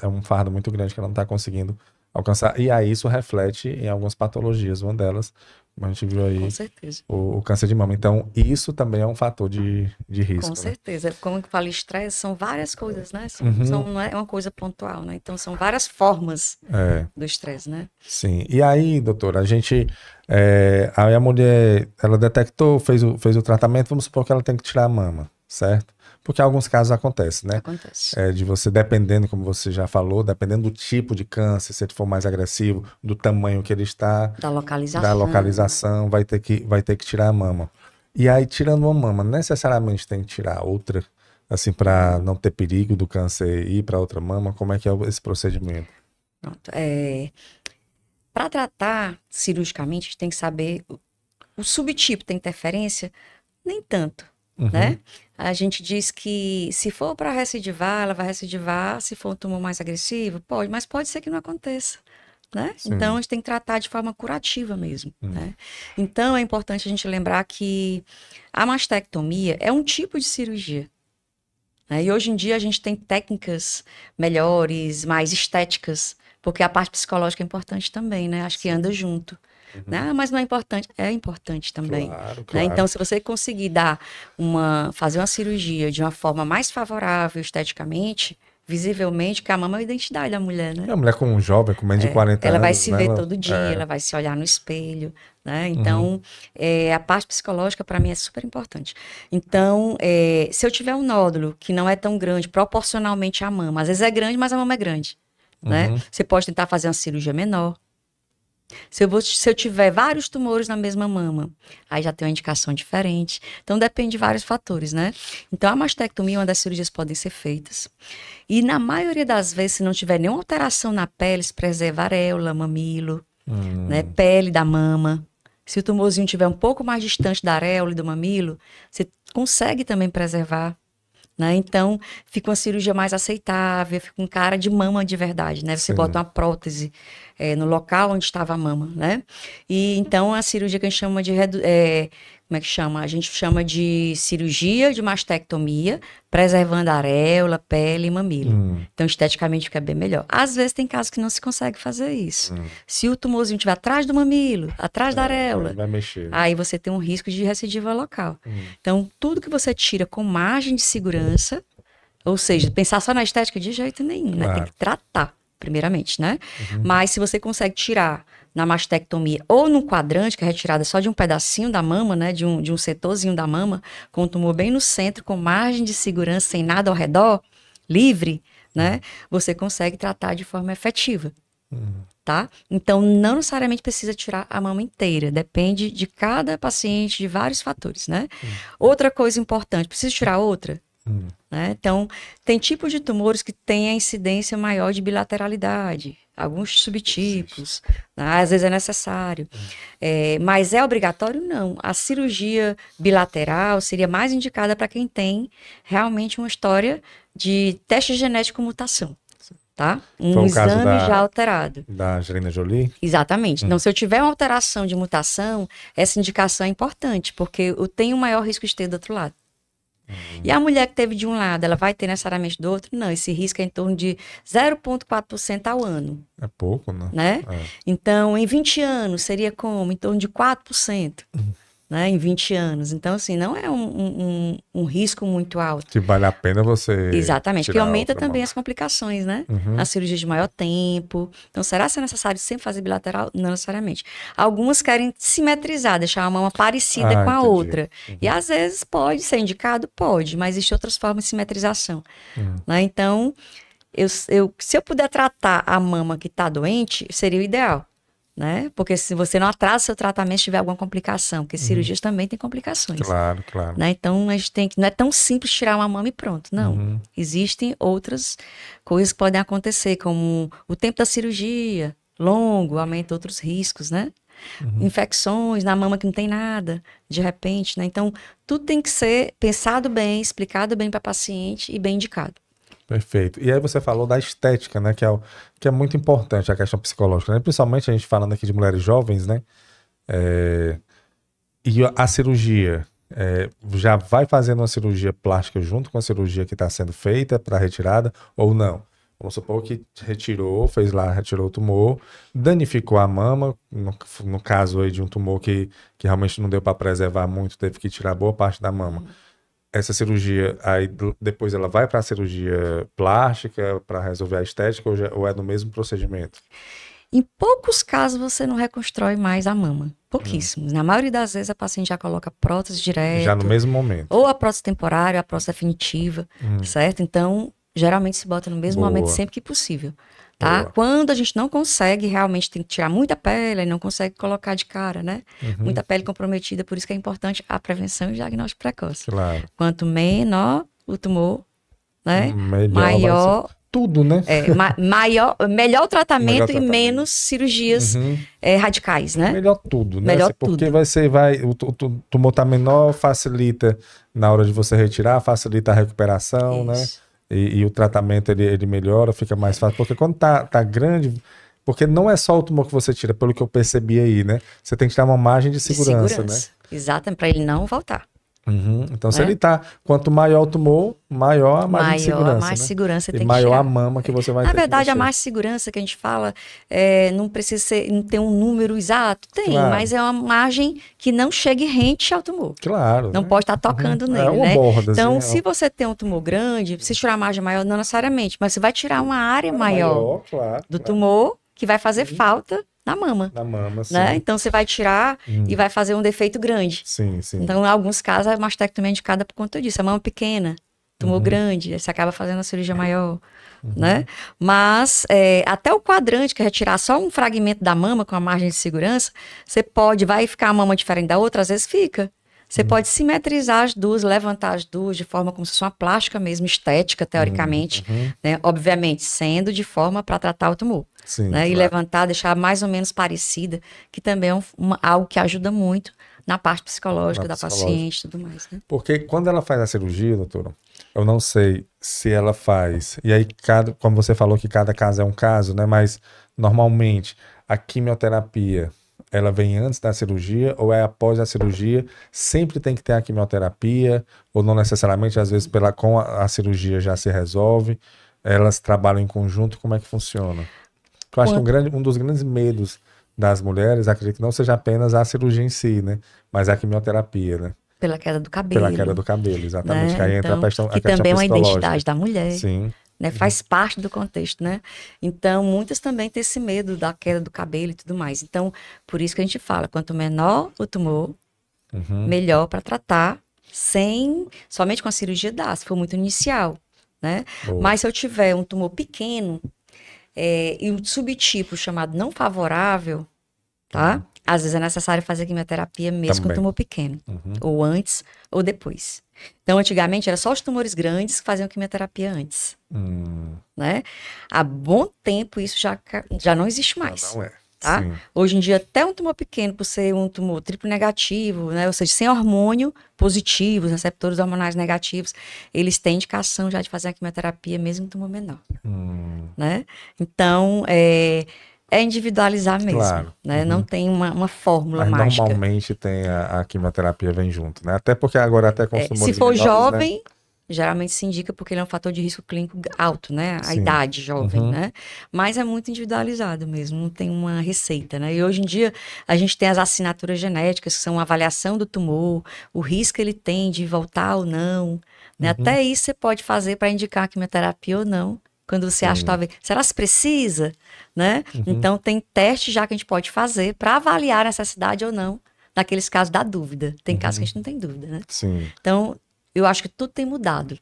S1: é um fardo muito grande que ela não tá conseguindo alcançar, e aí isso reflete em algumas patologias, uma delas, como a gente viu aí,
S3: com certeza.
S1: O câncer de mama. Então, isso também é um fator de risco.
S3: Com certeza. Né? Como eu falei, estresse são várias coisas, né? Não é uma coisa pontual, né? Então, são várias formas do estresse, né?
S1: Sim. E aí, doutora, aí a mulher, ela detectou, fez o tratamento, vamos supor que ela tem que tirar a mama, certo? Porque alguns casos acontecem, né?
S3: Acontece.
S1: De você, dependendo, como você já falou, dependendo do tipo de câncer, se ele for mais agressivo, do tamanho que ele está,
S3: da localização,
S1: vai ter que tirar a mama. E aí, tirando uma mama, necessariamente tem que tirar outra, assim, para não ter perigo do câncer ir para outra mama? Como é que é esse procedimento?
S3: Pronto. Para tratar cirurgicamente, a gente tem que saber o subtipo tem interferência? Nem tanto. Né? A gente diz que se for para recidivar, ela vai recidivar. Se for um tumor mais agressivo, pode, mas pode ser que não aconteça. Né? Então, a gente tem que tratar de forma curativa mesmo. Né? Então, é importante a gente lembrar que a mastectomia é um tipo de cirurgia. Né? E hoje em dia a gente tem técnicas melhores, mais estéticas, porque a parte psicológica é importante também, né? Acho que anda junto. Né? Mas não é importante, é importante também.
S1: Claro.
S3: Né? Então, se você conseguir fazer uma cirurgia de uma forma mais favorável esteticamente, visivelmente, porque a mama é a identidade da mulher, né?
S1: A mulher com um jovem, com menos de 40 anos.
S3: Ela vai se
S1: né?
S3: ver todo dia, ela vai se olhar no espelho, né? Então, a parte psicológica, para mim, é super importante. Então, se eu tiver um nódulo que não é tão grande, proporcionalmente à mama, às vezes é grande, mas a mama é grande, né? Você pode tentar fazer uma cirurgia menor. Se eu tiver vários tumores na mesma mama, aí já tem uma indicação diferente. Então, depende de vários fatores, né? Então, a mastectomia, uma das cirurgias podem ser feitas. E, na maioria das vezes, se não tiver nenhuma alteração na pele, se preserva areola, mamilo, né? Pele da mama. Se o tumorzinho estiver um pouco mais distante da areola e do mamilo, você consegue também preservar. Né? Então, fica uma cirurgia mais aceitável, fica com cara de mama de verdade, né? Você bota uma prótese no local onde estava a mama, né? E então, a cirurgia que a gente chama de... como é que chama? A gente chama de cirurgia de mastectomia, preservando a areola, pele e mamilo. Então, esteticamente fica bem melhor. Às vezes, tem casos que não se consegue fazer isso. Se o tumorzinho estiver atrás do mamilo, atrás da areola,
S1: vai mexer.
S3: Aí você tem um risco de recidiva local. Então, tudo que você tira com margem de segurança, ou seja, pensar só na estética de jeito nenhum, né? Tem que tratar, primeiramente, né? Mas se você consegue tirar na mastectomia ou num quadrante, que é retirada só de um pedacinho da mama, né? De um setorzinho da mama, com o tumor bem no centro, com margem de segurança, sem nada ao redor, livre, né? Você consegue tratar de forma efetiva. Tá? Então, não necessariamente precisa tirar a mama inteira. Depende de cada paciente, de vários fatores, né? Outra coisa importante, precisa tirar outra? Né? Então, tem tipos de tumores que têm a incidência maior de bilateralidade. Alguns subtipos, né? Às vezes é necessário. Mas é obrigatório? Não. A cirurgia bilateral seria mais indicada para quem tem realmente uma história de teste genético mutação. tá? Um exame já alterado.
S1: Da Angelina Jolie?
S3: Exatamente. Então, se eu tiver uma alteração de mutação, essa indicação é importante, porque eu tenho maior risco de ter do outro lado. E a mulher que teve de um lado, ela vai ter necessariamente do outro? Não, esse risco é em torno de 0,4% ao ano.
S1: É pouco, né?
S3: Então, em 20 anos, seria como? Em torno de 4%. Né, em 20 anos. Então, assim, não é um risco muito alto.
S1: Que vale a pena você...
S3: Exatamente, que aumenta também as complicações, né? A cirurgia de maior tempo. Então, será que é necessário sempre fazer bilateral? Não necessariamente. Algumas querem simetrizar, deixar uma mama parecida com a outra. E, às vezes, pode ser indicado? Pode, mas existem outras formas de simetrização. Né? Então, se eu puder tratar a mama que está doente, seria o ideal. Né? Porque se você não atrasa seu tratamento, se tiver alguma complicação, porque cirurgias também têm complicações.
S1: Claro, claro.
S3: Né? Então, a gente tem que, não é tão simples tirar uma mama e pronto, não. Existem outras coisas que podem acontecer, como o tempo da cirurgia, longo, aumenta outros riscos, né? Infecções na mama que não tem nada, de repente, né? Então, tudo tem que ser pensado bem, explicado bem para a paciente e bem indicado.
S1: Perfeito. E aí você falou da estética, né? Que é muito importante a questão psicológica, né? Principalmente a gente falando aqui de mulheres jovens, né? E a cirurgia, já vai fazendo uma cirurgia plástica junto com a cirurgia que está sendo feita para retirada ou não? Vamos supor que retirou o tumor, danificou a mama, no caso aí de um tumor que realmente não deu para preservar muito, teve que tirar boa parte da mama. Essa cirurgia, aí depois ela vai para a cirurgia plástica para resolver a estética ou é no mesmo procedimento?
S3: Em poucos casos você não reconstrói mais a mama. Pouquíssimos. Na maioria das vezes a paciente já coloca prótese direto.
S1: Já no mesmo momento.
S3: Ou a prótese temporária, a prótese definitiva, certo? Então, geralmente se bota no mesmo momento sempre que possível. Tá? Quando a gente não consegue, realmente tem que tirar muita pele e não consegue colocar de cara, né? Muita pele comprometida, por isso que é importante a prevenção e o diagnóstico precoce.
S1: Claro.
S3: Quanto menor o tumor, né?
S1: Maior tudo, né?
S3: Melhor o tratamento e menos cirurgias radicais, né?
S1: Melhor tudo, né?
S3: Melhor
S1: porque
S3: tudo.
S1: O tumor tá menor, facilita na hora de você retirar, facilita a recuperação,
S3: Isso.
S1: né? E o tratamento ele melhora, fica mais fácil. Porque quando tá grande, porque não é só o tumor que você tira, pelo que eu percebi aí, né? Você tem que tirar uma margem de segurança, né?
S3: Exatamente, para ele não voltar.
S1: Então, se ele tá, quanto maior o tumor, maior a margem de segurança.
S3: Mais
S1: né?
S3: segurança tem
S1: e maior
S3: que
S1: a mama que você vai
S3: ter.
S1: Na
S3: verdade, a mais segurança que a gente fala não precisa não ter um número exato. Tem, mas é uma margem que não chegue rente ao tumor.
S1: Claro.
S3: Não pode estar tocando nele,
S1: uma
S3: né?
S1: borda,
S3: então,
S1: assim,
S3: se você tem um tumor grande, precisa tirar a margem maior, não necessariamente, mas você vai tirar uma área maior do tumor que vai fazer falta na mama.
S1: Na mama, sim.
S3: Né? Então, você vai tirar e vai fazer um defeito grande.
S1: Sim, sim.
S3: Então, em alguns casos, a mastectomia é indicada por conta disso. A mama pequena, tumor grande, aí você acaba fazendo a cirurgia maior, né? Mas, até o quadrante, que é retirar só um fragmento da mama com a margem de segurança, vai ficar a mama diferente da outra? Às vezes fica. Você pode simetrizar as duas, levantar as duas de forma como se fosse uma plástica mesmo, estética, teoricamente, né? Obviamente, sendo de forma para tratar o tumor.
S1: Sim,
S3: né?
S1: Claro.
S3: E levantar, deixar mais ou menos parecida, que também é algo que ajuda muito na parte psicológica da paciente e tudo mais. Né?
S1: Porque quando ela faz a cirurgia, doutora, eu não sei se ela faz, e aí, como você falou que cada caso é um caso, né? Mas normalmente a quimioterapia, ela vem antes da cirurgia ou é após a cirurgia? Sempre tem que ter a quimioterapia, ou não necessariamente, às vezes com a cirurgia já se resolve? Elas trabalham em conjunto, como é que funciona? Eu acho que um dos grandes medos das mulheres, acredito que não seja apenas a cirurgia em si, né? Mas a quimioterapia, né?
S3: Pela queda do cabelo.
S1: Pela queda do cabelo, exatamente.
S3: Né?
S1: Que aí entra a questão
S3: que também é uma identidade da mulher.
S1: Sim.
S3: Né? Faz parte do contexto, né? Então, muitas também têm esse medo da queda do cabelo e tudo mais. Então, por isso que a gente fala, quanto menor o tumor, melhor para tratar, somente com a cirurgia se for muito inicial, né? Mas se eu tiver um tumor pequeno, e o subtipo chamado não favorável, tá? Às vezes é necessário fazer quimioterapia mesmo com tumor pequeno. Ou antes ou depois. Então, antigamente, era só os tumores grandes que faziam quimioterapia antes. Né? Há bom tempo isso já não existe mais.
S1: Não é.
S3: tá?
S1: Sim.
S3: Hoje em dia, até um tumor pequeno, por ser um tumor triplo negativo, né? Ou seja, sem hormônio positivo, os receptores hormonais negativos, eles têm indicação já de fazer a quimioterapia, mesmo em tumor menor, né? Então, é individualizar mesmo,
S1: Claro.
S3: né? Não tem uma fórmula mágica.
S1: Normalmente tem a quimioterapia vem junto, né? Até porque agora até com os tumores
S3: se for
S1: menores,
S3: jovem,
S1: né?
S3: geralmente se indica porque ele é um fator de risco clínico alto, né? A
S1: Sim.
S3: idade jovem, né? Mas é muito individualizado mesmo, não tem uma receita, né? E hoje em dia a gente tem as assinaturas genéticas, que são a avaliação do tumor, o risco que ele tem de voltar ou não, né? Até isso você pode fazer para indicar a quimioterapia ou não. Quando você acha, talvez, será que precisa, né? Então, tem testes já que a gente pode fazer para avaliar a necessidade ou não, naqueles casos da dúvida. Tem casos que a gente não tem dúvida, né?
S1: Sim.
S3: Então, eu acho que tudo tem mudado.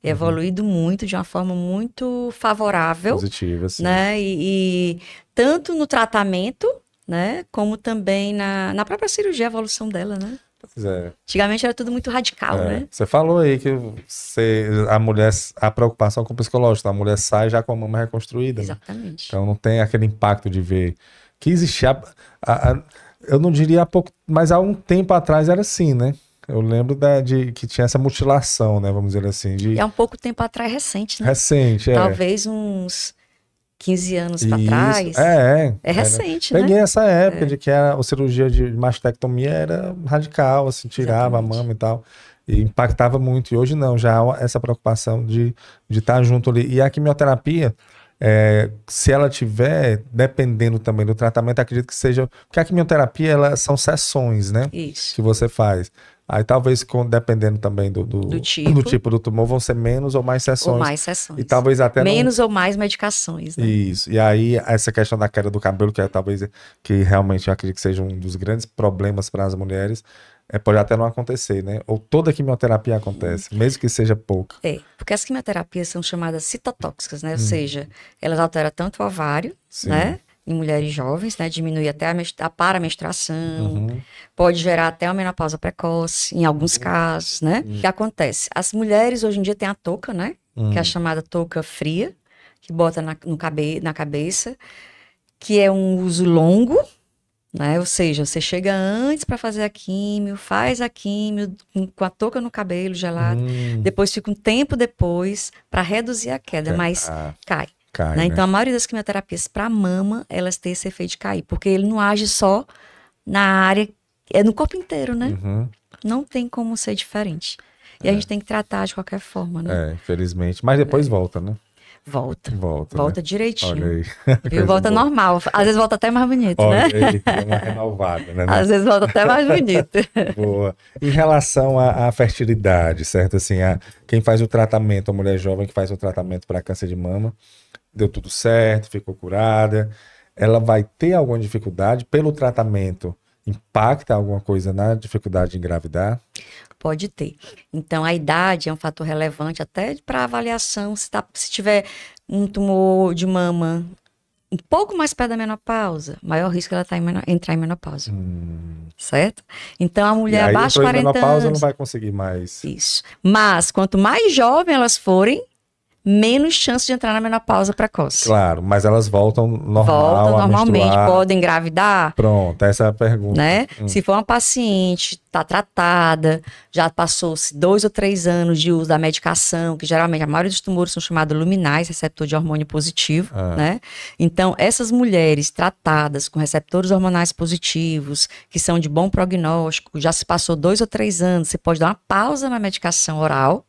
S3: Evoluído muito, de uma forma muito favorável.
S1: Positiva, sim.
S3: Né? E tanto no tratamento, né? Como também na própria cirurgia, a evolução dela, né?
S1: Pois é.
S3: Antigamente era tudo muito radical, né?
S1: Você falou aí que a mulher, a preocupação com o psicológico, a mulher sai já com a mama reconstruída.
S3: Exatamente.
S1: Né? Então não tem aquele impacto de ver que existia, eu não diria há pouco, mas há um tempo atrás era assim, né? Eu lembro de que tinha essa mutilação, né? Vamos dizer assim.
S3: É um pouco tempo atrás, recente, né?
S1: Recente,
S3: Talvez uns 15 anos para trás. É recente,
S1: Peguei
S3: né?
S1: essa época de que a cirurgia de mastectomia era radical, assim, tirava a mama e tal. E impactava muito. E hoje não, já há essa preocupação de estar junto ali. E a quimioterapia, se ela tiver, dependendo também do tratamento, acredito que seja... Porque a quimioterapia, são sessões, né?
S3: Isso.
S1: Que você faz. Aí talvez, dependendo também do tipo do tumor, vão ser menos ou mais sessões.
S3: Ou mais sessões.
S1: E talvez até
S3: menos ou mais medicações, né?
S1: Isso. E aí, essa questão da queda do cabelo, que talvez, que realmente eu acredito que seja um dos grandes problemas para as mulheres, pode até não acontecer, né? Ou toda quimioterapia acontece, mesmo que seja pouca.
S3: Porque as quimioterapias são chamadas citotóxicas, né? Ou seja, elas alteram tanto o ovário, né? Em mulheres jovens, né? Diminui até a paramenstruação, pode gerar até uma menopausa precoce, em alguns casos, né? O que acontece? As mulheres hoje em dia têm a touca, né? Que é a chamada touca fria, que bota na cabeça, que é um uso longo, né? Ou seja, você chega antes para fazer a químio, faz a químio com a touca no cabelo gelado, depois fica um tempo depois para reduzir a queda, mas cai. Né? Então, a maioria das quimioterapias para mama, elas têm esse efeito de cair, porque ele não age só na área, é no corpo inteiro, né? Não tem como ser diferente. E a gente tem que tratar de qualquer forma, né?
S1: Infelizmente. Mas depois volta, né?
S3: Volta direitinho.
S1: Olha aí.
S3: Viu? Volta normal. Às vezes volta até mais bonito,
S1: Olha
S3: né?
S1: aí, tem uma renovada, né?
S3: Às vezes volta até mais bonito.
S1: Boa. Em relação à fertilidade, certo? Assim, quem faz o tratamento, a mulher jovem que faz o tratamento para câncer de mama, deu tudo certo, ficou curada, ela vai ter alguma dificuldade pelo tratamento? Impacta alguma coisa na dificuldade de engravidar?
S3: Pode ter. Então, a idade é um fator relevante até para avaliação. Se tiver um tumor de mama um pouco mais perto da menopausa, maior risco ela entrar em menopausa. Certo? Então, a mulher abaixo de 40
S1: menopausa
S3: anos...
S1: não vai conseguir mais.
S3: Isso. Mas, quanto mais jovem elas forem, menos chance de entrar na menopausa precoce.
S1: Claro, mas elas voltam
S3: normalmente, podem engravidar.
S1: Pronto, essa é a pergunta.
S3: Né? Se for uma paciente, está tratada, já passou-se 2 ou 3 anos de uso da medicação, que geralmente a maioria dos tumores são chamados luminais, receptor de hormônio positivo, né? Então, essas mulheres tratadas com receptores hormonais positivos, que são de bom prognóstico, já se passou 2 ou 3 anos, você pode dar uma pausa na medicação oral,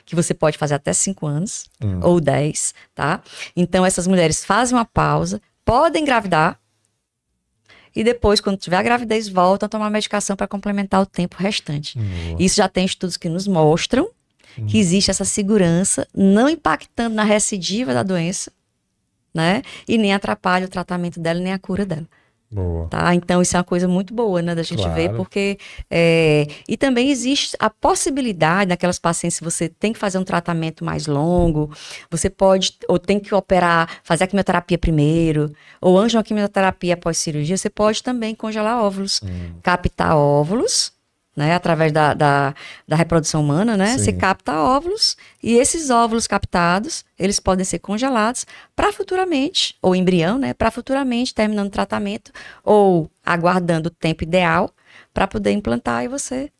S3: que você pode fazer até 5 anos, ou 10, tá? Então, essas mulheres fazem uma pausa, podem engravidar, e depois, quando tiver a gravidez, voltam a tomar medicação para complementar o tempo restante. Isso já tem estudos que nos mostram que existe essa segurança, não impactando na recidiva da doença, né? E nem atrapalha o tratamento dela, nem a cura dela.
S1: Boa.
S3: Tá? Então, isso é uma coisa muito boa, né, da gente ver, porque... E também existe a possibilidade, naquelas pacientes, se você tem que fazer um tratamento mais longo, você pode, ou tem que operar, fazer a quimioterapia primeiro, ou antes de uma quimioterapia após cirurgia, você pode também congelar óvulos, captar óvulos, né? Através da reprodução humana, né?
S1: Sim.
S3: Se capta óvulos e esses óvulos captados, eles podem ser congelados para futuramente, ou embrião, né? Para futuramente, terminando o tratamento ou aguardando o tempo ideal para poder implantar e você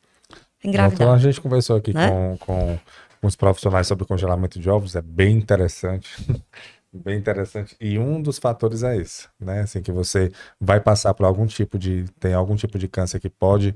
S3: engravidar.
S1: Então a gente conversou aqui,
S3: né?
S1: com os profissionais sobre congelamento de óvulos, é bem interessante. Bem interessante. E um dos fatores é esse, né? Assim, que você vai passar por tem algum tipo de câncer que pode,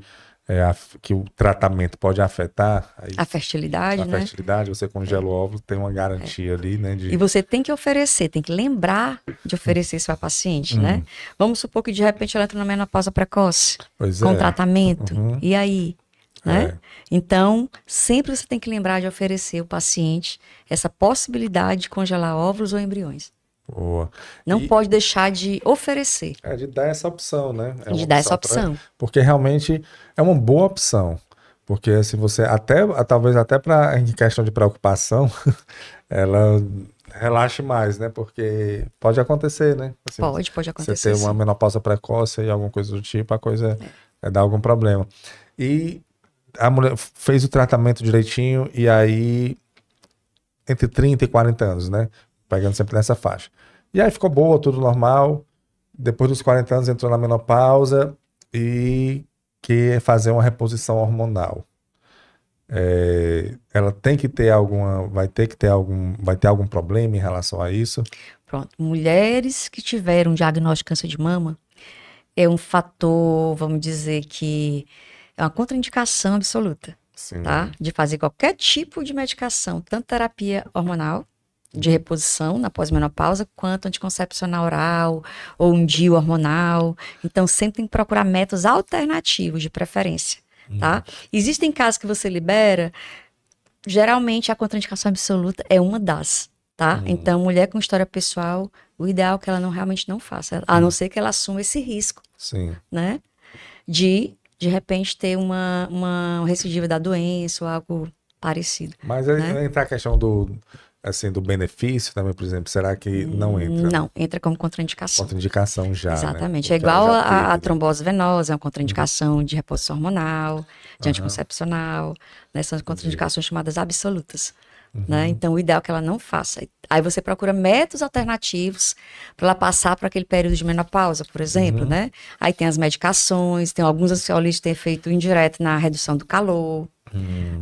S1: que o tratamento pode afetar
S3: a fertilidade, né?
S1: A fertilidade, você congela o óvulo, tem uma garantia ali, né?
S3: E você tem que oferecer, tem que lembrar de oferecer isso para paciente, né? Vamos supor que de repente ela entra na menopausa precoce, com tratamento, e aí? Né? Então, sempre você tem que lembrar de oferecer ao paciente essa possibilidade de congelar óvulos ou embriões.
S1: Boa.
S3: Não pode deixar de oferecer.
S1: De dar essa opção, né?
S3: De dar essa opção.
S1: Porque realmente é uma boa opção. Porque se você, talvez até em questão de preocupação, ela relaxe mais, né? Porque pode acontecer, né? Assim,
S3: pode acontecer.
S1: Você ter uma menopausa precoce e alguma coisa do tipo, a coisa dá algum problema. E a mulher fez o tratamento direitinho e aí entre 30 e 40 anos, né? Pegando sempre nessa faixa. E aí ficou boa, tudo normal. Depois dos 40 anos entrou na menopausa e quer fazer uma reposição hormonal. Ela tem que ter vai ter algum problema em relação a isso? Pronto.
S3: Mulheres que tiveram diagnóstico de câncer de mama é um fator, vamos dizer que é uma contraindicação absoluta, tá? De fazer qualquer tipo de medicação, tanto terapia hormonal, de reposição na pós-menopausa, quanto anticoncepcional oral ou um DIU hormonal. Então, sempre tem que procurar métodos alternativos de preferência, tá? Existem casos que você libera, geralmente a contraindicação absoluta é uma das, tá? Então, mulher com história pessoal, o ideal é que ela realmente não faça, a não ser que ela assuma esse risco, né? De repente ter uma recidiva da doença ou algo parecido.
S1: Mas aí entra a questão do benefício também, por exemplo, será que não entra?
S3: Não, entra como contraindicação.
S1: Contraindicação já,
S3: exatamente.
S1: Né?
S3: É igual a trombose venosa, é uma contraindicação de reposição hormonal, de anticoncepcional, né? São contraindicações chamadas absolutas. Né? Então, o ideal é que ela não faça. Aí você procura métodos alternativos para ela passar por aquele período de menopausa, por exemplo, né? Aí tem as medicações, tem alguns ansiolíticos que têm efeito indireto na redução do calor,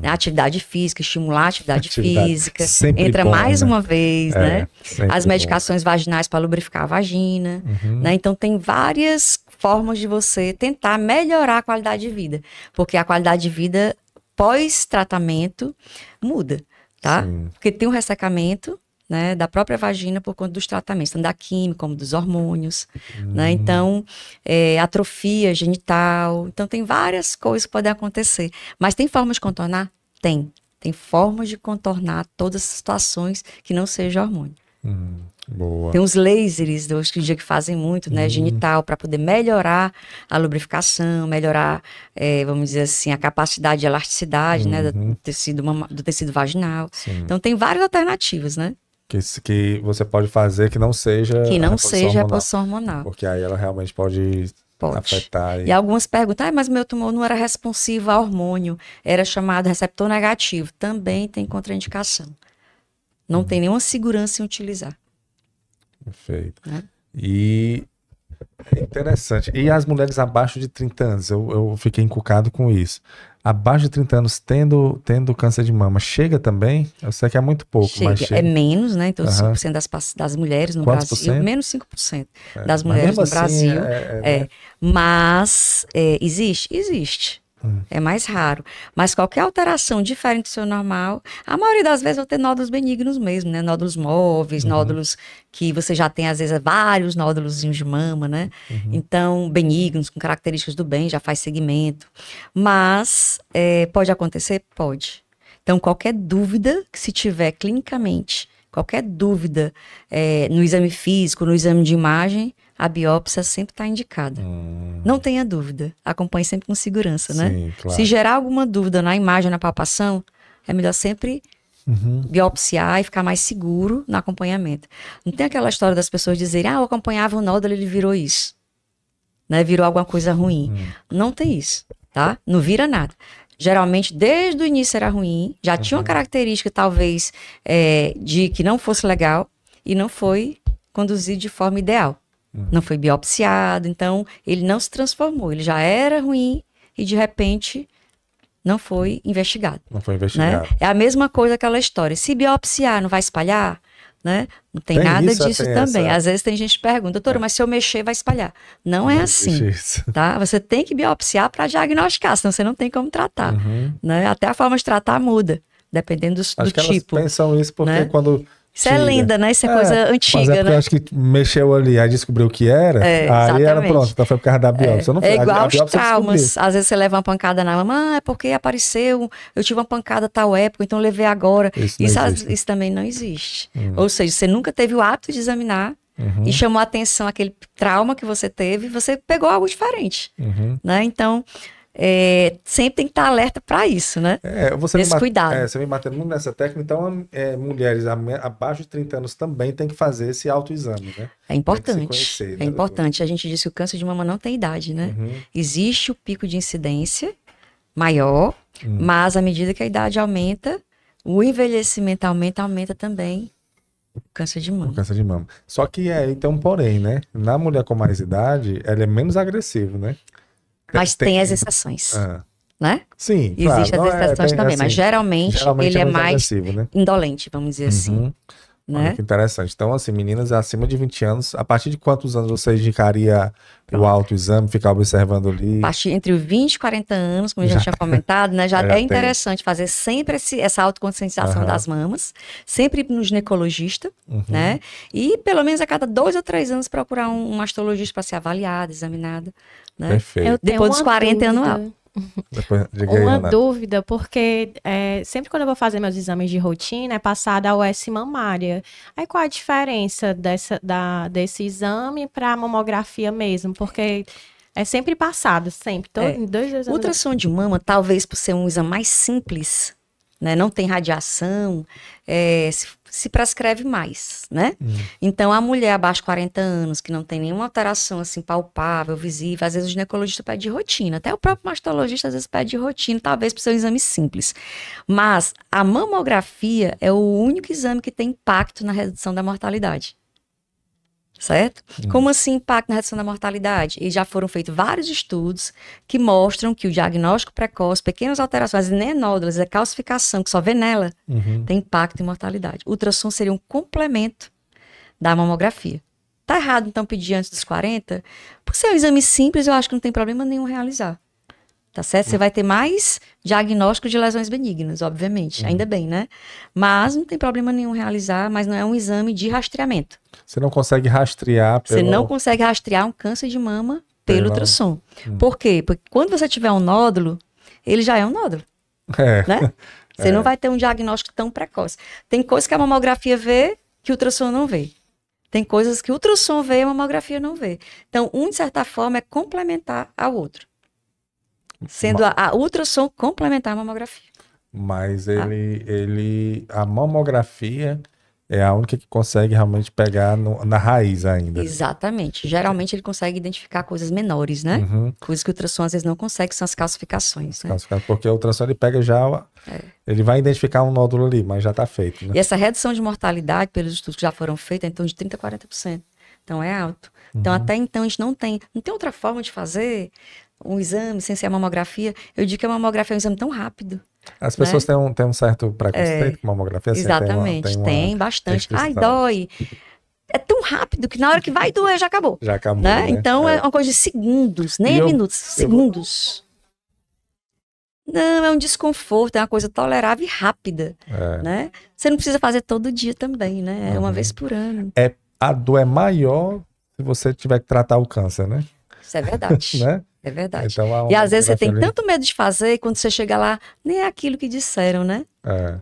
S3: né? Atividade física, estimular a atividade física. Entra bom, mais uma vez, né? As medicações vaginais para lubrificar a vagina, né? Então, tem várias formas de você tentar melhorar a qualidade de vida, porque a qualidade de vida pós-tratamento muda. Tá? Porque tem um ressecamento, né, da própria vagina por conta dos tratamentos, tanto da química como dos hormônios, né? Então, atrofia genital. Então, tem várias coisas que podem acontecer. Mas tem formas de contornar? Tem. Tem formas de contornar todas as situações que não seja hormônio.
S1: Boa.
S3: Tem os lasers, hoje em dia, que fazem muito, né, genital, para poder melhorar a lubrificação, melhorar, vamos dizer assim, a capacidade de elasticidade, né, do tecido vaginal. Então, tem várias alternativas, né?
S1: Que você pode fazer que não seja
S3: a reposição hormonal.
S1: Porque aí ela realmente pode afetar.
S3: E algumas perguntam, mas meu tumor não era responsivo a hormônio, era chamado receptor negativo. Também tem contraindicação. Não tem nenhuma segurança em utilizar.
S1: Perfeito. E é interessante. E as mulheres abaixo de 30 anos? Eu fiquei encucado com isso. Abaixo de 30 anos, tendo câncer de mama, chega também? Eu sei que é muito pouco, mas chega.
S3: É menos, né? Então, 5% das mulheres no
S1: Quantos
S3: Brasil. Menos 5% das mulheres no Brasil. Mas existe. É mais raro. Mas qualquer alteração diferente do seu normal, a maioria das vezes vai ter nódulos benignos mesmo, né? Nódulos móveis, nódulos que você já tem, às vezes, vários nódulos de mama, né? Então, benignos, com características do bem, já faz segmento. Mas, pode acontecer? Pode. Então, qualquer dúvida que se tiver clinicamente, qualquer dúvida no exame físico, no exame de imagem, a biópsia sempre está indicada. Não tenha dúvida. Acompanhe sempre com segurança, né?
S1: Sim, claro.
S3: Se gerar alguma dúvida na imagem, na palpação, é melhor sempre biopsiar e ficar mais seguro no acompanhamento. Não tem aquela história das pessoas dizerem, eu acompanhava o nódulo, ele virou isso. Né? Virou alguma coisa ruim. Não tem isso. tá? Não vira nada. Geralmente, desde o início era ruim, já tinha uma característica, talvez, de que não fosse legal e não foi conduzido de forma ideal. Não foi biopsiado, então ele não se transformou. Ele já era ruim e, de repente, não foi investigado.
S1: Não foi investigado.
S3: Né? É a mesma coisa aquela história. Se biopsiar, não vai espalhar? Né? Não tem nada disso também. Às vezes tem gente que pergunta, doutora, mas se eu mexer, vai espalhar. Não é assim. Tá? Você tem que biopsiar para diagnosticar, senão você não tem como tratar. Né? Até a forma de tratar muda, dependendo do
S1: Acho que
S3: tipo.
S1: Elas pensam isso porque, né? Quando...
S3: Isso é lenda, né? Isso é coisa antiga,
S1: mas é porque
S3: né?
S1: eu acho que mexeu ali, aí descobriu o que era, aí era pronto, então foi por causa da biópsia. Não foi,
S3: igual aos traumas. Às vezes você leva uma pancada na mama, é porque apareceu, eu tive uma pancada tal época, então eu levei agora. Isso também não existe. Ou seja, você nunca teve o hábito de examinar e chamou a atenção aquele trauma que você teve, você pegou algo diferente. Né? Então... sempre tem que estar alerta para isso, né? Esse cuidado.
S1: Você vem batendo muito nessa técnica, então mulheres abaixo de 30 anos também tem que fazer esse autoexame, né?
S3: É importante. Conhecer, né, importante. A gente disse que o câncer de mama não tem idade, né? Existe o pico de incidência maior, mas à medida que a idade aumenta, o envelhecimento aumenta também o câncer de mama.
S1: O câncer de mama. Só que tem um porém, né? Na mulher com mais idade, ela é menos agressiva, né?
S3: Mas tem as exceções, né?
S1: Sim,
S3: existem as exceções também, assim, mas geralmente ele é mais
S1: né?
S3: indolente, vamos dizer assim. Né?
S1: Olha que interessante. Então, assim, meninas acima de 20 anos, a partir de quantos anos você indicaria o autoexame, ficar observando ali?
S3: A partir entre 20 e 40 anos, como eu já tinha comentado, né? Já é interessante fazer sempre essa autoconscientização das mamas, sempre no ginecologista, né? E pelo menos a cada 2 ou 3 anos procurar um mastologista para ser avaliado, examinado. Né?
S1: Perfeito.
S3: Depois dos 40 é anual.
S2: Uma dúvida, porque sempre quando eu vou fazer meus exames de rotina é passada a OS mamária. Aí qual a diferença desse exame para a mamografia mesmo? Porque é sempre passado, sempre. Em 2 exames.
S3: O ultrassom de mama, talvez por ser um exame mais simples, né? Não tem radiação, se prescreve mais, né? Então, a mulher abaixo de 40 anos, que não tem nenhuma alteração assim palpável, visível, às vezes o ginecologista pede de rotina, até o próprio mastologista às vezes pede de rotina, talvez por ser um exame simples. Mas a mamografia é o único exame que tem impacto na redução da mortalidade. Certo? Como assim impacto na redução da mortalidade? E já foram feitos vários estudos que mostram que o diagnóstico precoce, pequenas alterações, nem nódulas, a calcificação, que só vê nela, tem impacto em mortalidade. O ultrassom seria um complemento da mamografia. Tá errado, então, pedir antes dos 40? Por ser um exame simples, eu acho que não tem problema nenhum realizar. Tá certo? Você vai ter mais diagnóstico de lesões benignas, obviamente. Ainda bem, né? Mas não tem problema nenhum realizar, mas não é um exame de rastreamento.
S1: Você não consegue rastrear
S3: Você não consegue rastrear um câncer de mama pelo ultrassom. Por quê? Porque quando você tiver um nódulo, ele já é um nódulo. Né? Você não vai ter um diagnóstico tão precoce. Tem coisas que a mamografia vê que o ultrassom não vê. Tem coisas que o ultrassom vê e a mamografia não vê. Então, de certa forma, é complementar ao outro. Sendo a ultrassom complementar a mamografia.
S1: Mas a mamografia é a única que consegue realmente pegar na raiz ainda.
S3: Exatamente. Geralmente ele consegue identificar coisas menores, né? Coisas que o ultrassom às vezes não consegue, são as calcificações. Né?
S1: Porque o ultrassom ele pega já... Ele vai identificar um nódulo ali, mas já está feito. Né?
S3: E essa redução de mortalidade, pelos estudos que já foram feitos, é em torno de 30% a 40%. Então é alto. Então até então a gente não tem outra forma de fazer um exame sem ser a mamografia. Eu digo que a mamografia é um exame tão rápido.
S1: As pessoas têm um certo preconceito com a mamografia?
S3: Exatamente, tem bastante. Ai, dói. É tão rápido que na hora que vai doer já acabou.
S1: Já acabou,
S3: né?
S1: Né?
S3: Então é uma coisa de segundos, nem minutos, segundos. Não, é um desconforto, é uma coisa tolerável e rápida. Né? Você não precisa fazer todo dia também, né? É uma vez por ano.
S1: A dor é maior se você tiver que tratar o câncer, né?
S3: Isso é verdade.
S1: Né?
S3: É verdade.
S1: Então,
S3: e às vezes você tem tanto medo de fazer, e quando você chega lá, nem é aquilo que disseram, né?